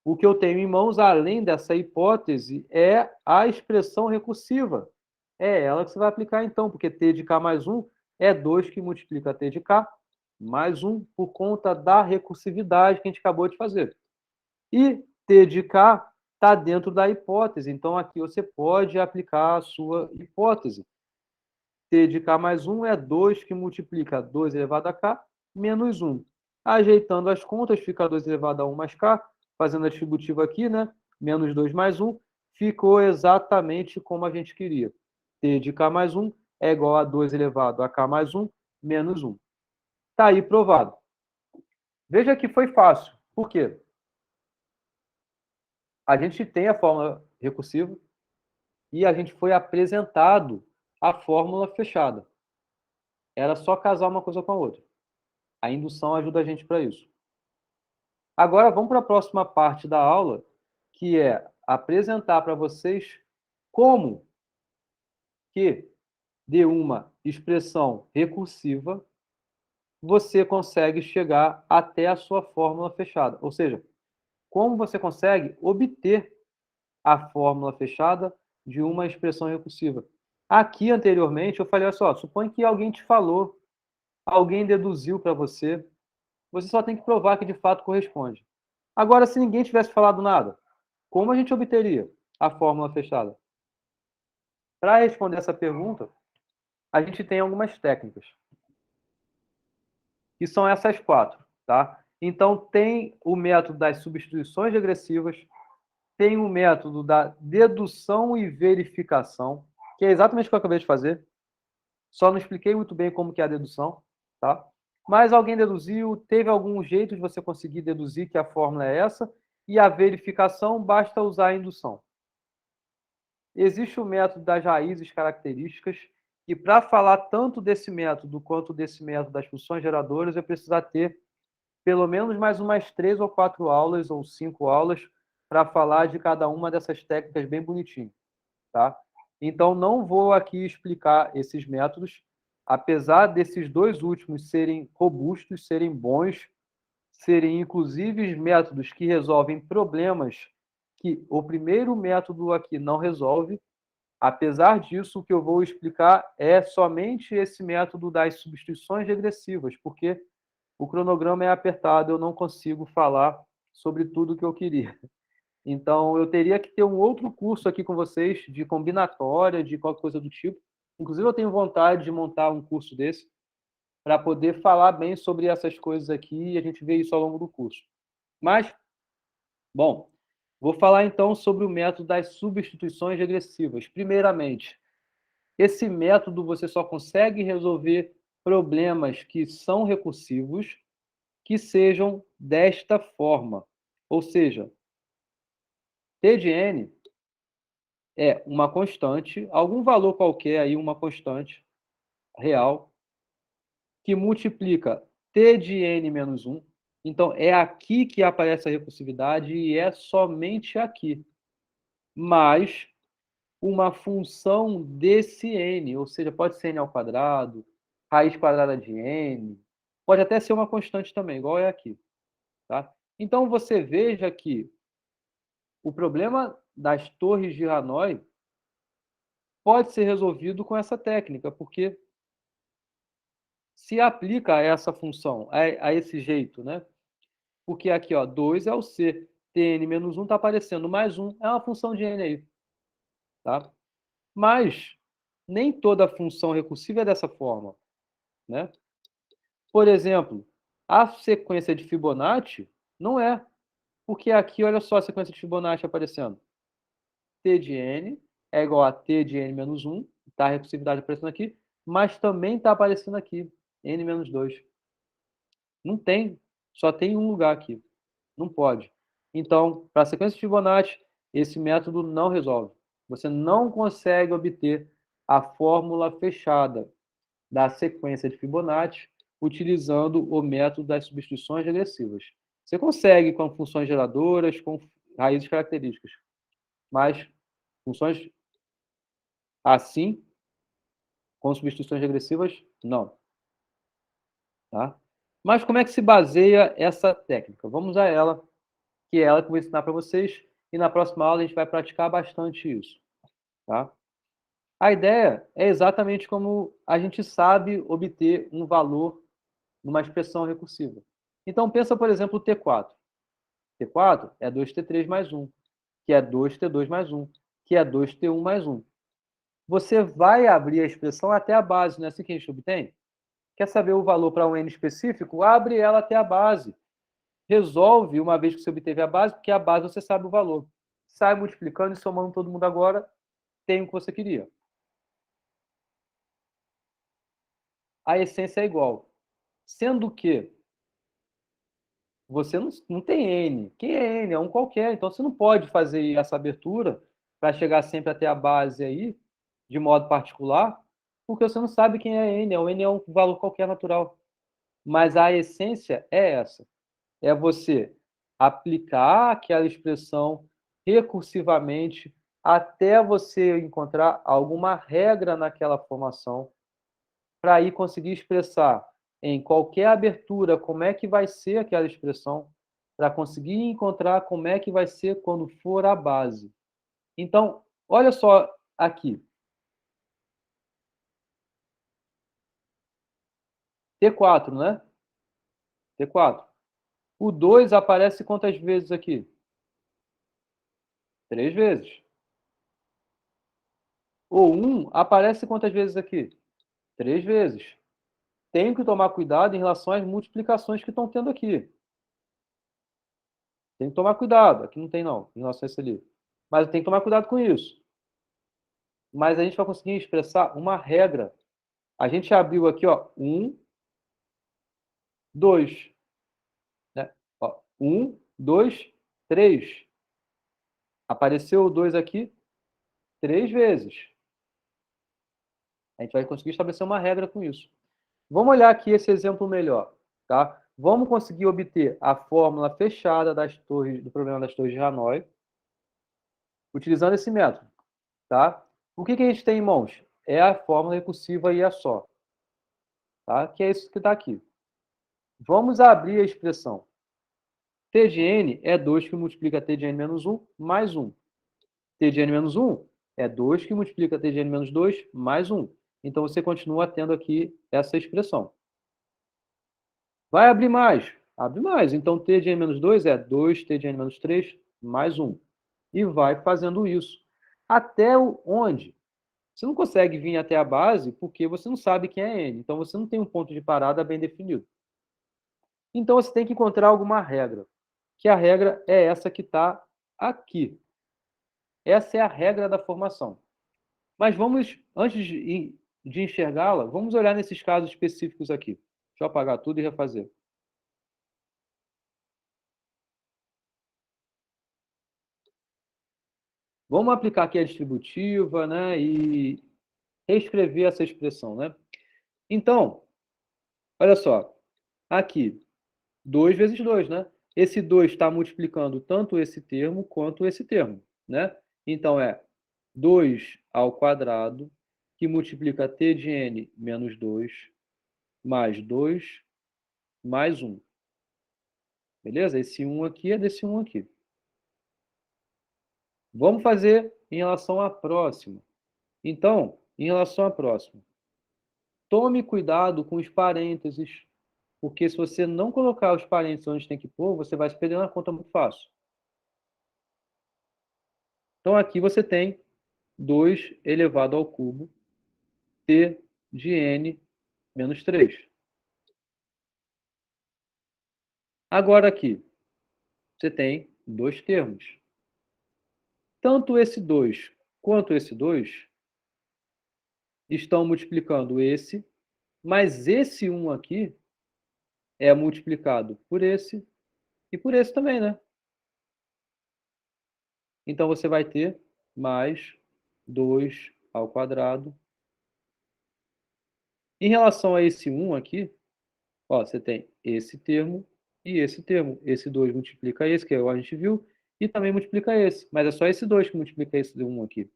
O que eu tenho em mãos, além dessa hipótese, é a expressão recursiva. É ela que você vai aplicar, então, porque t de k mais 1 é 2 que multiplica t de k mais 1 por conta da recursividade que a gente acabou de fazer. E T de K está dentro da hipótese, então aqui você pode aplicar a sua hipótese. T de K mais 1 é 2 que multiplica 2 elevado a K menos 1. Ajeitando as contas, fica 2 elevado a 1 mais K, fazendo a distributiva aqui, né? Menos 2 mais 1, ficou exatamente como a gente queria. T de K mais 1 é igual a 2 elevado a K mais 1 menos 1. Está aí provado. Veja que foi fácil. Por quê? A gente tem a fórmula recursiva e a gente foi apresentado a fórmula fechada. Era só casar uma coisa com a outra. A indução ajuda a gente para isso. Agora, vamos para a próxima parte da aula, que é apresentar para vocês como que, de uma expressão recursiva, você consegue chegar até a sua fórmula fechada. Ou seja, como você consegue obter a fórmula fechada de uma expressão recursiva. Aqui, anteriormente, eu falei, olha só, suponha que alguém te falou, alguém deduziu para você, você só tem que provar que de fato corresponde. Agora, se ninguém tivesse falado nada, como a gente obteria a fórmula fechada? Para responder essa pergunta, a gente tem algumas técnicas, que são essas 4, tá? Então, tem o método das substituições regressivas, tem o método da dedução e verificação, que é exatamente o que eu acabei de fazer, só não expliquei muito bem como que é a dedução, tá? Mas alguém deduziu, teve algum jeito de você conseguir deduzir que a fórmula é essa, e a verificação basta usar a indução. Existe o método das raízes características, e para falar tanto desse método quanto desse método das funções geradoras, eu preciso ter pelo menos mais umas 3 ou 4 aulas, ou 5 aulas, para falar de cada uma dessas técnicas bem bonitinho, tá? Então, não vou aqui explicar esses métodos, apesar desses dois últimos serem robustos, serem bons, serem inclusive métodos que resolvem problemas que o primeiro método aqui não resolve. Apesar disso, o que eu vou explicar é somente esse método das substituições regressivas, porque o cronograma é apertado, eu não consigo falar sobre tudo que eu queria. Então, eu teria que ter um outro curso aqui com vocês, de combinatória, de qualquer coisa do tipo. Inclusive, eu tenho vontade de montar um curso desse, para poder falar bem sobre essas coisas aqui e a gente vê isso ao longo do curso. Mas, bom, vou falar então sobre o método das substituições regressivas. Primeiramente, esse método você só consegue resolver problemas que são recursivos, que sejam desta forma. Ou seja, T de n é uma constante, algum valor qualquer aí, uma constante real, que multiplica T de n menos 1. Então, é aqui que aparece a recursividade e é somente aqui. Mais uma função desse n, ou seja, pode ser n ao quadrado, raiz quadrada de n, pode até ser uma constante também, igual é aqui. Tá? Então, você veja que o problema das torres de Hanoi pode ser resolvido com essa técnica, porque se aplica a essa função, a esse jeito, né? Porque aqui, ó, 2 é o C, Tn menos 1 está aparecendo, mais 1 é uma função de n aí. Tá? Mas nem toda função recursiva é dessa forma. Né? Por exemplo, a sequência de Fibonacci não é. Porque aqui, olha só a sequência de Fibonacci aparecendo. T de n é igual a T de n menos 1, está a recursividade aparecendo aqui, mas também está aparecendo aqui, n menos 2. Não tem, só tem um lugar aqui. Não pode. Então, para a sequência de Fibonacci, esse método não resolve. Você não consegue obter a fórmula fechada da sequência de Fibonacci utilizando o método das substituições regressivas. Você consegue com funções geradoras, com raízes características, mas funções assim, com substituições regressivas, não. Tá? Mas como é que se baseia essa técnica? Vamos a ela, que é ela que eu vou ensinar para vocês, e na próxima aula a gente vai praticar bastante isso. Tá? A ideia é exatamente como a gente sabe obter um valor numa expressão recursiva. Então, pensa, por exemplo, o T4. T4 é 2T3 mais 1, que é 2T2 mais 1, que é 2T1 mais 1. Você vai abrir a expressão até a base, não é assim que a gente obtém? Quer saber o valor para um n específico? Abre ela até a base. Resolve uma vez que você obteve a base, porque a base você sabe o valor. Sai multiplicando e somando todo mundo agora, tem o que você queria. A essência é igual. Sendo que você não tem n. Quem é n? É um qualquer. Então, você não pode fazer essa abertura para chegar sempre até a base aí, de modo particular, porque você não sabe quem é n. O n é um valor qualquer natural. Mas a essência é essa. É você aplicar aquela expressão recursivamente até você encontrar alguma regra naquela formação para aí conseguir expressar em qualquer abertura como é que vai ser aquela expressão, para conseguir encontrar como é que vai ser quando for a base. Então, olha só aqui. T4, né? T4. O 2 aparece quantas vezes aqui? 3 vezes. O 1 aparece quantas vezes aqui? 3 vezes. Tenho que tomar cuidado em relação às multiplicações que estão tendo aqui. Tem que tomar cuidado. Aqui não tem, não, em relação a esse ali. Mas tem que tomar cuidado com isso. Mas a gente vai conseguir expressar uma regra. A gente abriu aqui, ó, 1, 2. Né? Ó, 1, 2, 3. Apareceu o 2 aqui 3 vezes. A gente vai conseguir estabelecer uma regra com isso. Vamos olhar aqui esse exemplo melhor. Tá? Vamos conseguir obter a fórmula fechada das torres, do problema das torres de Hanoi, utilizando esse método. Tá? O que a gente tem em mãos? É a fórmula recursiva e é só. Tá? Que é isso que está aqui. Vamos abrir a expressão. T de n é 2 que multiplica T de n menos 1 mais 1. T de n menos 1 é 2 que multiplica T de n menos 2 mais 1. Então, você continua tendo aqui essa expressão. Vai abrir mais? Abre mais. Então, T de n menos 2 é 2T de n menos 3 mais 1. E vai fazendo isso. Até onde? Você não consegue vir até a base porque você não sabe quem é n. Então, você não tem um ponto de parada bem definido. Então, você tem que encontrar alguma regra. Que a regra é essa que está aqui. Essa é a regra da formação. Mas vamos, antes de enxergá-la, vamos olhar nesses casos específicos aqui. Deixa eu apagar tudo e refazer. Vamos aplicar aqui a distributiva, né, e reescrever essa expressão, né? Então, olha só, aqui, 2 vezes 2, né? Esse 2 está multiplicando tanto esse termo quanto esse termo, né? Então, é 2 ao quadrado, que multiplica t de n menos 2, mais 2, mais 1. Beleza? Esse 1 aqui é desse 1 aqui. Vamos fazer em relação à próxima. Então, em relação à próxima, tome cuidado com os parênteses, porque se você não colocar os parênteses onde tem que pôr, você vai se perder na conta muito fácil. Então, aqui você tem 2 elevado ao cubo t de n menos 3. Agora aqui, você tem dois termos. Tanto esse 2 quanto esse 2 estão multiplicando esse, mas esse 1 aqui é multiplicado por esse e por esse também, né? Então, você vai ter mais 2 ao quadrado. Em relação a esse 1 aqui, ó, você tem esse termo e esse termo. Esse 2 multiplica esse, que a gente viu, e também multiplica esse. Mas é só esse 2 que multiplica esse 1 aqui.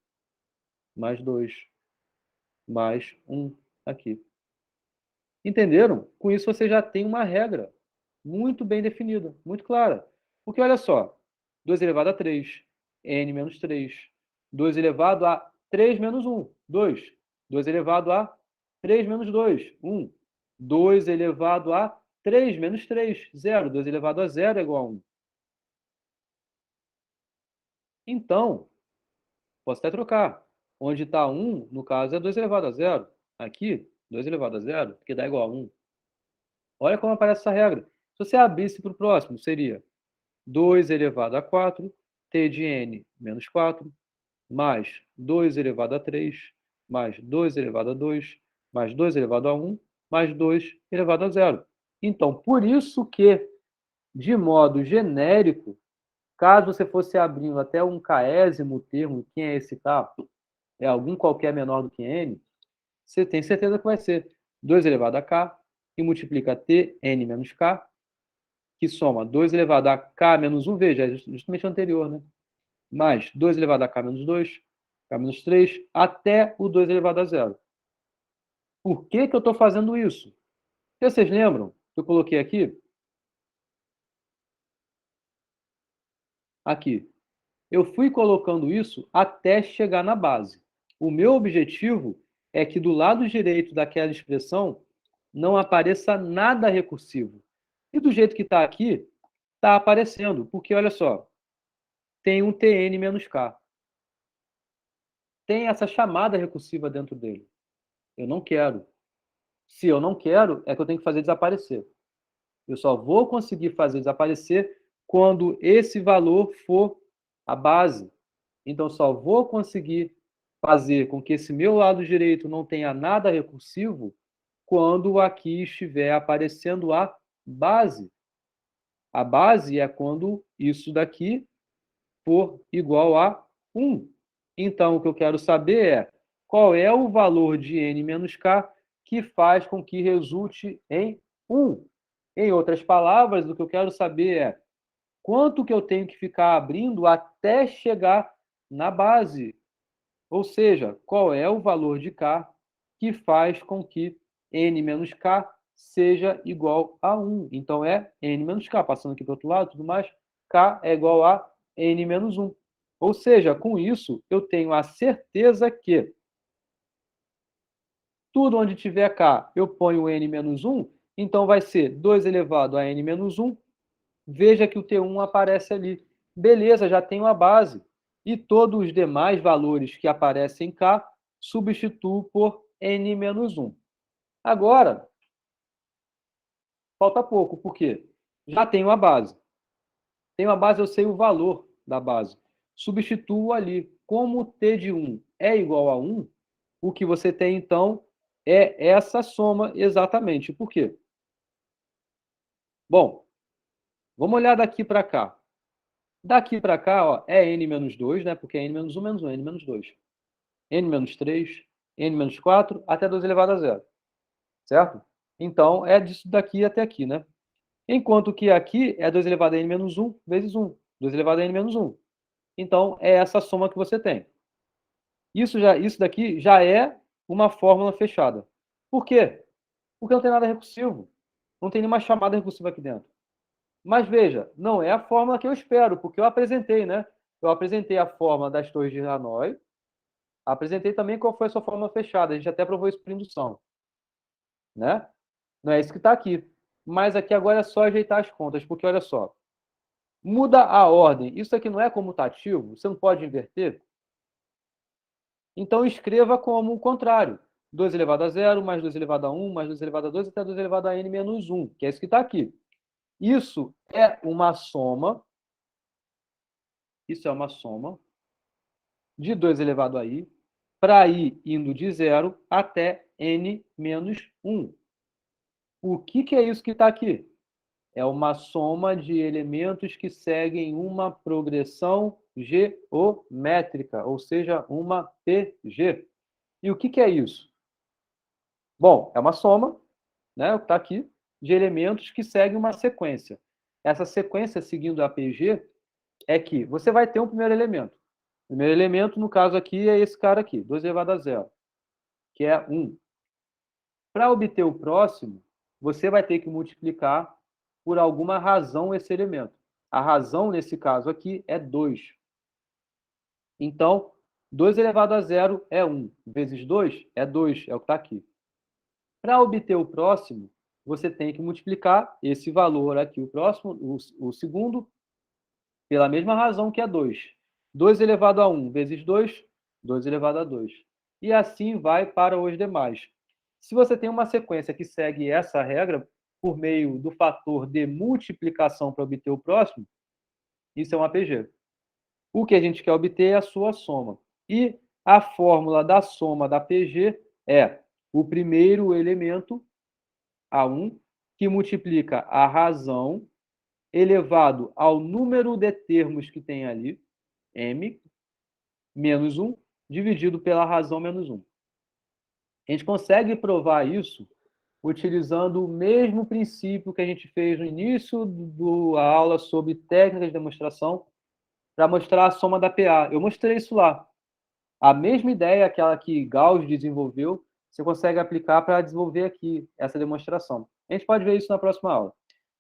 Mais 2. Mais 1 aqui. Entenderam? Com isso, você já tem uma regra muito bem definida, muito clara. Porque, olha só, 2 elevado a 3, n menos 3. 2 elevado a 3 menos 1, 2. 2 elevado a 3 menos 2, 1. 2 elevado a 3 menos 3, 0. 2 elevado a 0 é igual a 1. Então, posso até trocar. Onde está 1, no caso, é 2 elevado a 0. Aqui, 2 elevado a 0, porque dá igual a 1. Olha como aparece essa regra. Se você abrisse para o próximo, seria 2 elevado a 4, t de n menos 4, mais 2 elevado a 3, mais 2 elevado a 2, mais 2 elevado a 1, mais 2 elevado a 0. Então, por isso que, de modo genérico, caso você fosse abrindo até um késimo termo, quem é esse k? É algum qualquer menor do que n, você tem certeza que vai ser 2 elevado a k e multiplica t n menos k, que soma 2 elevado a k menos 1, veja, é justamente o anterior, né? Mais 2 elevado a k menos 2, k menos 3, até o 2 elevado a 0. Por que eu estou fazendo isso? Vocês lembram que eu coloquei aqui? Aqui. Eu fui colocando isso até chegar na base. O meu objetivo é que do lado direito daquela expressão não apareça nada recursivo. E do jeito que está aqui, está aparecendo. Porque, olha só, tem um tn menos k. Tem essa chamada recursiva dentro dele. Eu não quero. Se eu não quero, é que eu tenho que fazer desaparecer. Eu só vou conseguir fazer desaparecer quando esse valor for a base. Então, só vou conseguir fazer com que esse meu lado direito não tenha nada recursivo quando aqui estiver aparecendo a base. A base é quando isso daqui for igual a 1. Então, o que eu quero saber é qual é o valor de n menos k que faz com que resulte em 1. Em outras palavras, o que eu quero saber é quanto que eu tenho que ficar abrindo até chegar na base. Ou seja, qual é o valor de k que faz com que n menos k seja igual a 1. Então, é n menos k. Passando aqui para o outro lado, tudo mais, k é igual a n menos 1. Ou seja, com isso, eu tenho a certeza que tudo onde tiver k, eu ponho n menos 1, então vai ser 2 elevado a n menos 1. Veja que o T1 aparece ali. Beleza, já tenho a base. E todos os demais valores que aparecem em K, substituo por n menos 1. Agora, falta pouco, por quê? Já tenho a base. Tenho a base, eu sei o valor da base. Substituo ali. Como t de 1 é igual a 1, o que você tem, então, é essa soma exatamente. Por quê? Bom, vamos olhar daqui para cá. Daqui para cá, ó, é n menos 2, né? Porque é n menos 1 menos 1, n menos 2. N menos 3, n menos 4, até 2 elevado a 0. Certo? Então, é disso daqui até aqui, né? Enquanto que aqui é 2 elevado a n menos 1 vezes 1. 2 elevado a n menos 1. Então, é essa soma que você tem. Isso daqui já é uma fórmula fechada. Por quê? Porque não tem nada recursivo. Não tem nenhuma chamada recursiva aqui dentro. Mas veja, não é a fórmula que eu espero, porque eu apresentei, né? Eu apresentei a fórmula das torres de Hanoi, apresentei também qual foi a sua fórmula fechada, a gente até provou isso por indução. Né? Não é isso que está aqui. Mas aqui agora é só ajeitar as contas, porque olha só, muda a ordem. Isso aqui não é comutativo, você não pode inverter. Então escreva como o contrário. 2 elevado a 0, mais 2 elevado a 1, mais 2 elevado a 2, até 2 elevado a n menos 1, que é isso que está aqui. Isso é uma soma de 2 elevado a i para i indo de 0 até n menos 1. O que é isso que está aqui? É uma soma de elementos que seguem uma progressão geométrica, ou seja, uma PG. E o que é isso? Bom, é uma soma, né, o que está aqui, de elementos que seguem uma sequência. Essa sequência, seguindo a PG, é que você vai ter um primeiro elemento. O primeiro elemento, no caso aqui, é esse cara aqui, 2 elevado a 0, que é 1. Para obter o próximo, você vai ter que multiplicar por alguma razão esse elemento. A razão, nesse caso aqui, é 2. Então, 2 elevado a 0 é 1. Vezes 2 é 2, é o que está aqui. Para obter o próximo, você tem que multiplicar esse valor aqui, o próximo, o segundo, pela mesma razão que é 2. 2 elevado a 1 vezes 2, 2 elevado a 2. E assim vai para os demais. Se você tem uma sequência que segue essa regra, por meio do fator de multiplicação para obter o próximo, isso é um APG. O que a gente quer obter é a sua soma. E a fórmula da soma da PG é o primeiro elemento, A1, que multiplica a razão elevado ao número de termos que tem ali, M, menos 1, dividido pela razão menos 1. A gente consegue provar isso utilizando o mesmo princípio que a gente fez no início da aula sobre técnicas de demonstração para mostrar a soma da PA. Eu mostrei isso lá. A mesma ideia, aquela que Gauss desenvolveu, você consegue aplicar para desenvolver aqui essa demonstração. A gente pode ver isso na próxima aula.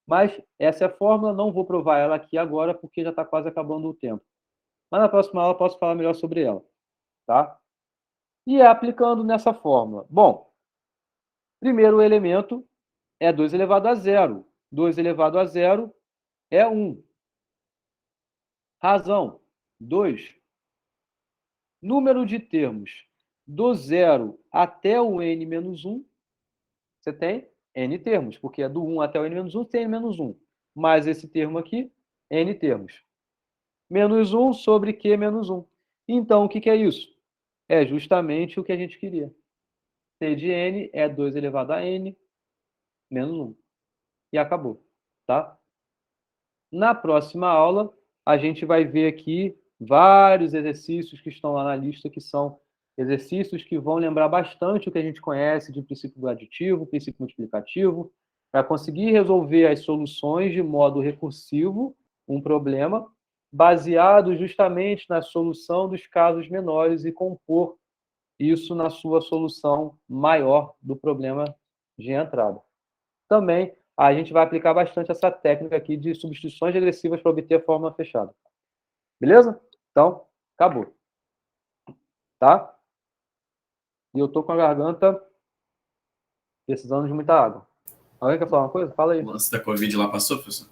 Mas essa é a fórmula, não vou provar ela aqui agora, porque já está quase acabando o tempo. Mas na próxima aula eu posso falar melhor sobre ela. Tá? E é aplicando nessa fórmula. Bom, primeiro elemento é 2 elevado a 0. 2 elevado a 0 é 1. Razão, 2. Número de termos do 0 até o n menos 1, você tem n termos, porque é do 1 até o n menos 1, tem n menos 1. Mais esse termo aqui, n termos. Menos 1 sobre q menos 1. Então, o que é isso? É justamente o que a gente queria. T de n é 2 elevado a n menos 1. E acabou. Tá? Na próxima aula, a gente vai ver aqui vários exercícios que estão lá na lista, que são exercícios que vão lembrar bastante o que a gente conhece de princípio aditivo, princípio multiplicativo, para conseguir resolver as soluções de modo recursivo, um problema, baseado justamente na solução dos casos menores e compor isso na sua solução maior do problema de entrada. Também a gente vai aplicar bastante essa técnica aqui de substituições regressivas para obter a fórmula fechada. Beleza? Então, acabou. Tá? E eu tô com a garganta precisando de muita água. Alguém quer falar uma coisa? Fala aí. O lance da Covid lá passou, professor?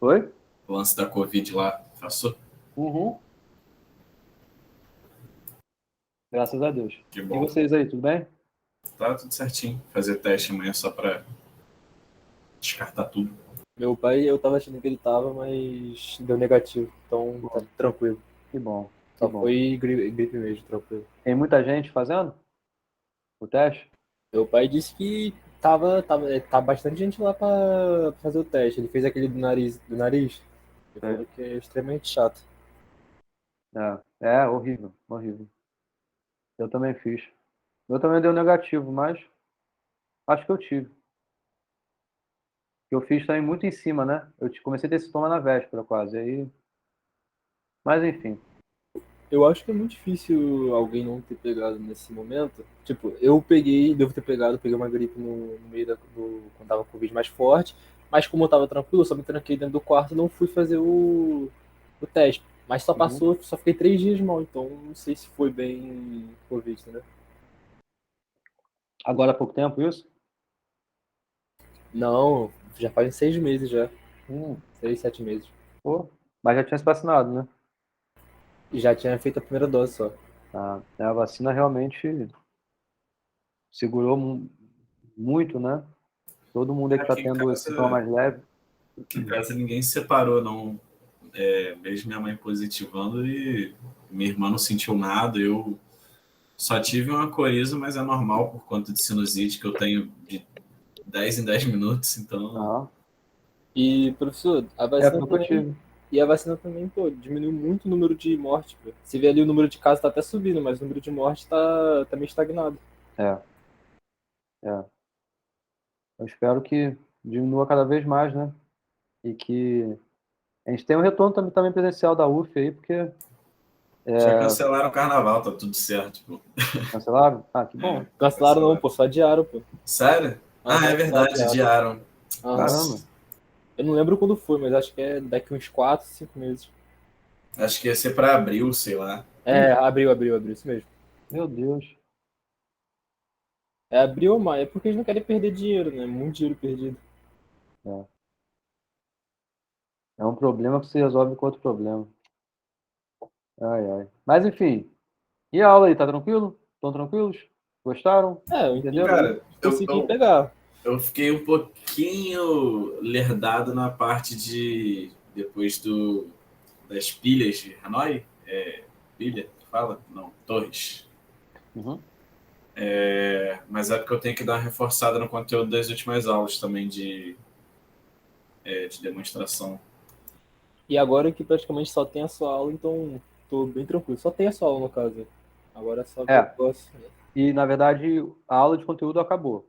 Oi? O lance da Covid lá passou? Uhum. Graças a Deus. Que E bom. vocês aí, tudo bem? Tá tudo certinho. Fazer teste amanhã só pra descartar tudo. Meu pai, eu tava achando que ele tava, mas deu negativo. Então tá tranquilo. Que bom. Que Só bom. foi gripe mesmo, tranquilo. Tem muita gente fazendo o teste? Meu pai disse que tá bastante gente lá pra fazer o teste. Ele fez aquele do nariz. Ele falou que é extremamente chato. É horrível, horrível. Eu também fiz. Eu também deu negativo, mas acho que eu tive. Eu fiz também muito em cima, né? Eu comecei a ter sintoma na véspera, quase. Aí... Mas enfim. Eu acho que é muito difícil alguém não ter pegado nesse momento. Tipo, eu peguei, devo ter pegado, peguei uma gripe no meio quando tava com o Covid mais forte, mas como eu tava tranquilo, eu só me tranquei dentro do quarto e não fui fazer o teste. Mas só passou, só fiquei 3 dias mal, então não sei se foi bem Covid, né? Agora há pouco tempo isso? Não, já faz 6 meses já. Hum, 6, 7 meses. pô. Mas já tinha se vacinado, né? E já tinha feito a primeira dose só. A vacina realmente segurou muito, né? Todo mundo aí que está Aqui em tendo esse casa, sintoma mais leve. aqui em casa ninguém se separou, não. Mesmo minha mãe positivando e minha irmã não sentiu nada. Eu só tive uma coriza, mas é normal por conta de sinusite que eu tenho de 10 em 10 minutos, então... Ah, E, professor, a é vacina porque eu também. tive. E a vacina também, pô, diminuiu muito o número de mortes, pô. Você vê ali o número de casos tá até subindo, mas o número de mortes tá meio estagnado. É, é. Eu espero que diminua cada vez mais, né? E que a gente tenha um retorno também presencial da UF aí, porque Já cancelaram o carnaval, tá tudo certo, pô. cancelaram? Ah, que bom. Cancelaram não, pô, só adiaram, pô. Sério? Aham, É verdade, adiaram. Aham. Caramba. Eu não lembro quando foi, mas acho que é daqui uns 4, 5 meses. Acho que ia ser pra abril, sei lá. É, abril, isso mesmo. Meu Deus. É abril ou maio, é porque eles não querem perder dinheiro, né? Muito dinheiro perdido. É. É um problema que se resolve com outro problema. Ai, ai. Mas enfim, e a aula aí, tá tranquilo? Estão tranquilos? Gostaram? Eu Entenderam? Cara, consegui pegar. eu fiquei um pouquinho lerdado na parte de depois das pilhas de Hanoi. Pilha, que fala? Não, torres. Uhum. Mas é porque eu tenho que dar uma reforçada no conteúdo das últimas aulas também de demonstração. E agora que praticamente só tem a sua aula, então tô bem tranquilo. Só tem a sua aula, no caso. Agora é só ver o É, negócio. e na verdade a aula de conteúdo acabou.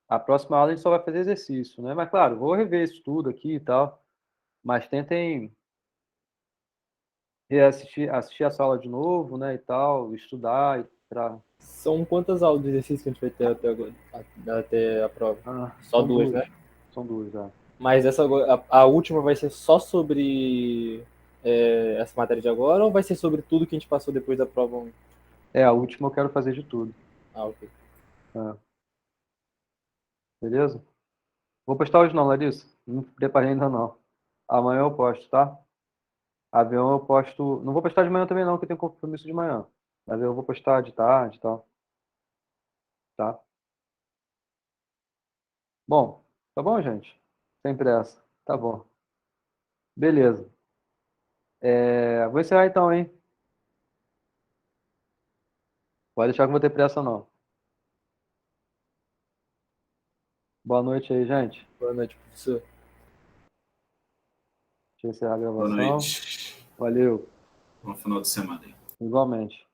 A próxima aula a gente só vai fazer exercício, né? Mas claro, vou rever isso tudo aqui e tal. Mas tentem assistir essa aula de novo, né? E tal, estudar para. São quantas aulas de exercício que a gente vai ter até agora? Até a prova? Só São duas, duas. né? São duas, já. Mas a última vai ser só sobre essa matéria de agora ou vai ser sobre tudo que a gente passou depois da prova 1? A última eu quero fazer de tudo. Ah, ok. É, beleza? Vou postar hoje não, Larissa. Não preparei ainda não. Amanhã eu posto, tá? Avião eu posto. Não vou postar de manhã também não, que eu tenho compromisso de manhã. Mas eu vou postar de tarde e tal, tá? Bom, tá bom, gente? Sem pressa. Tá bom. Beleza. Vou encerrar então, hein? Pode deixar que eu vou ter pressa não. Boa noite aí, gente. Boa noite, professor. Deixa eu encerrar a Boa gravação. noite. Valeu. Bom final de semana aí. Igualmente.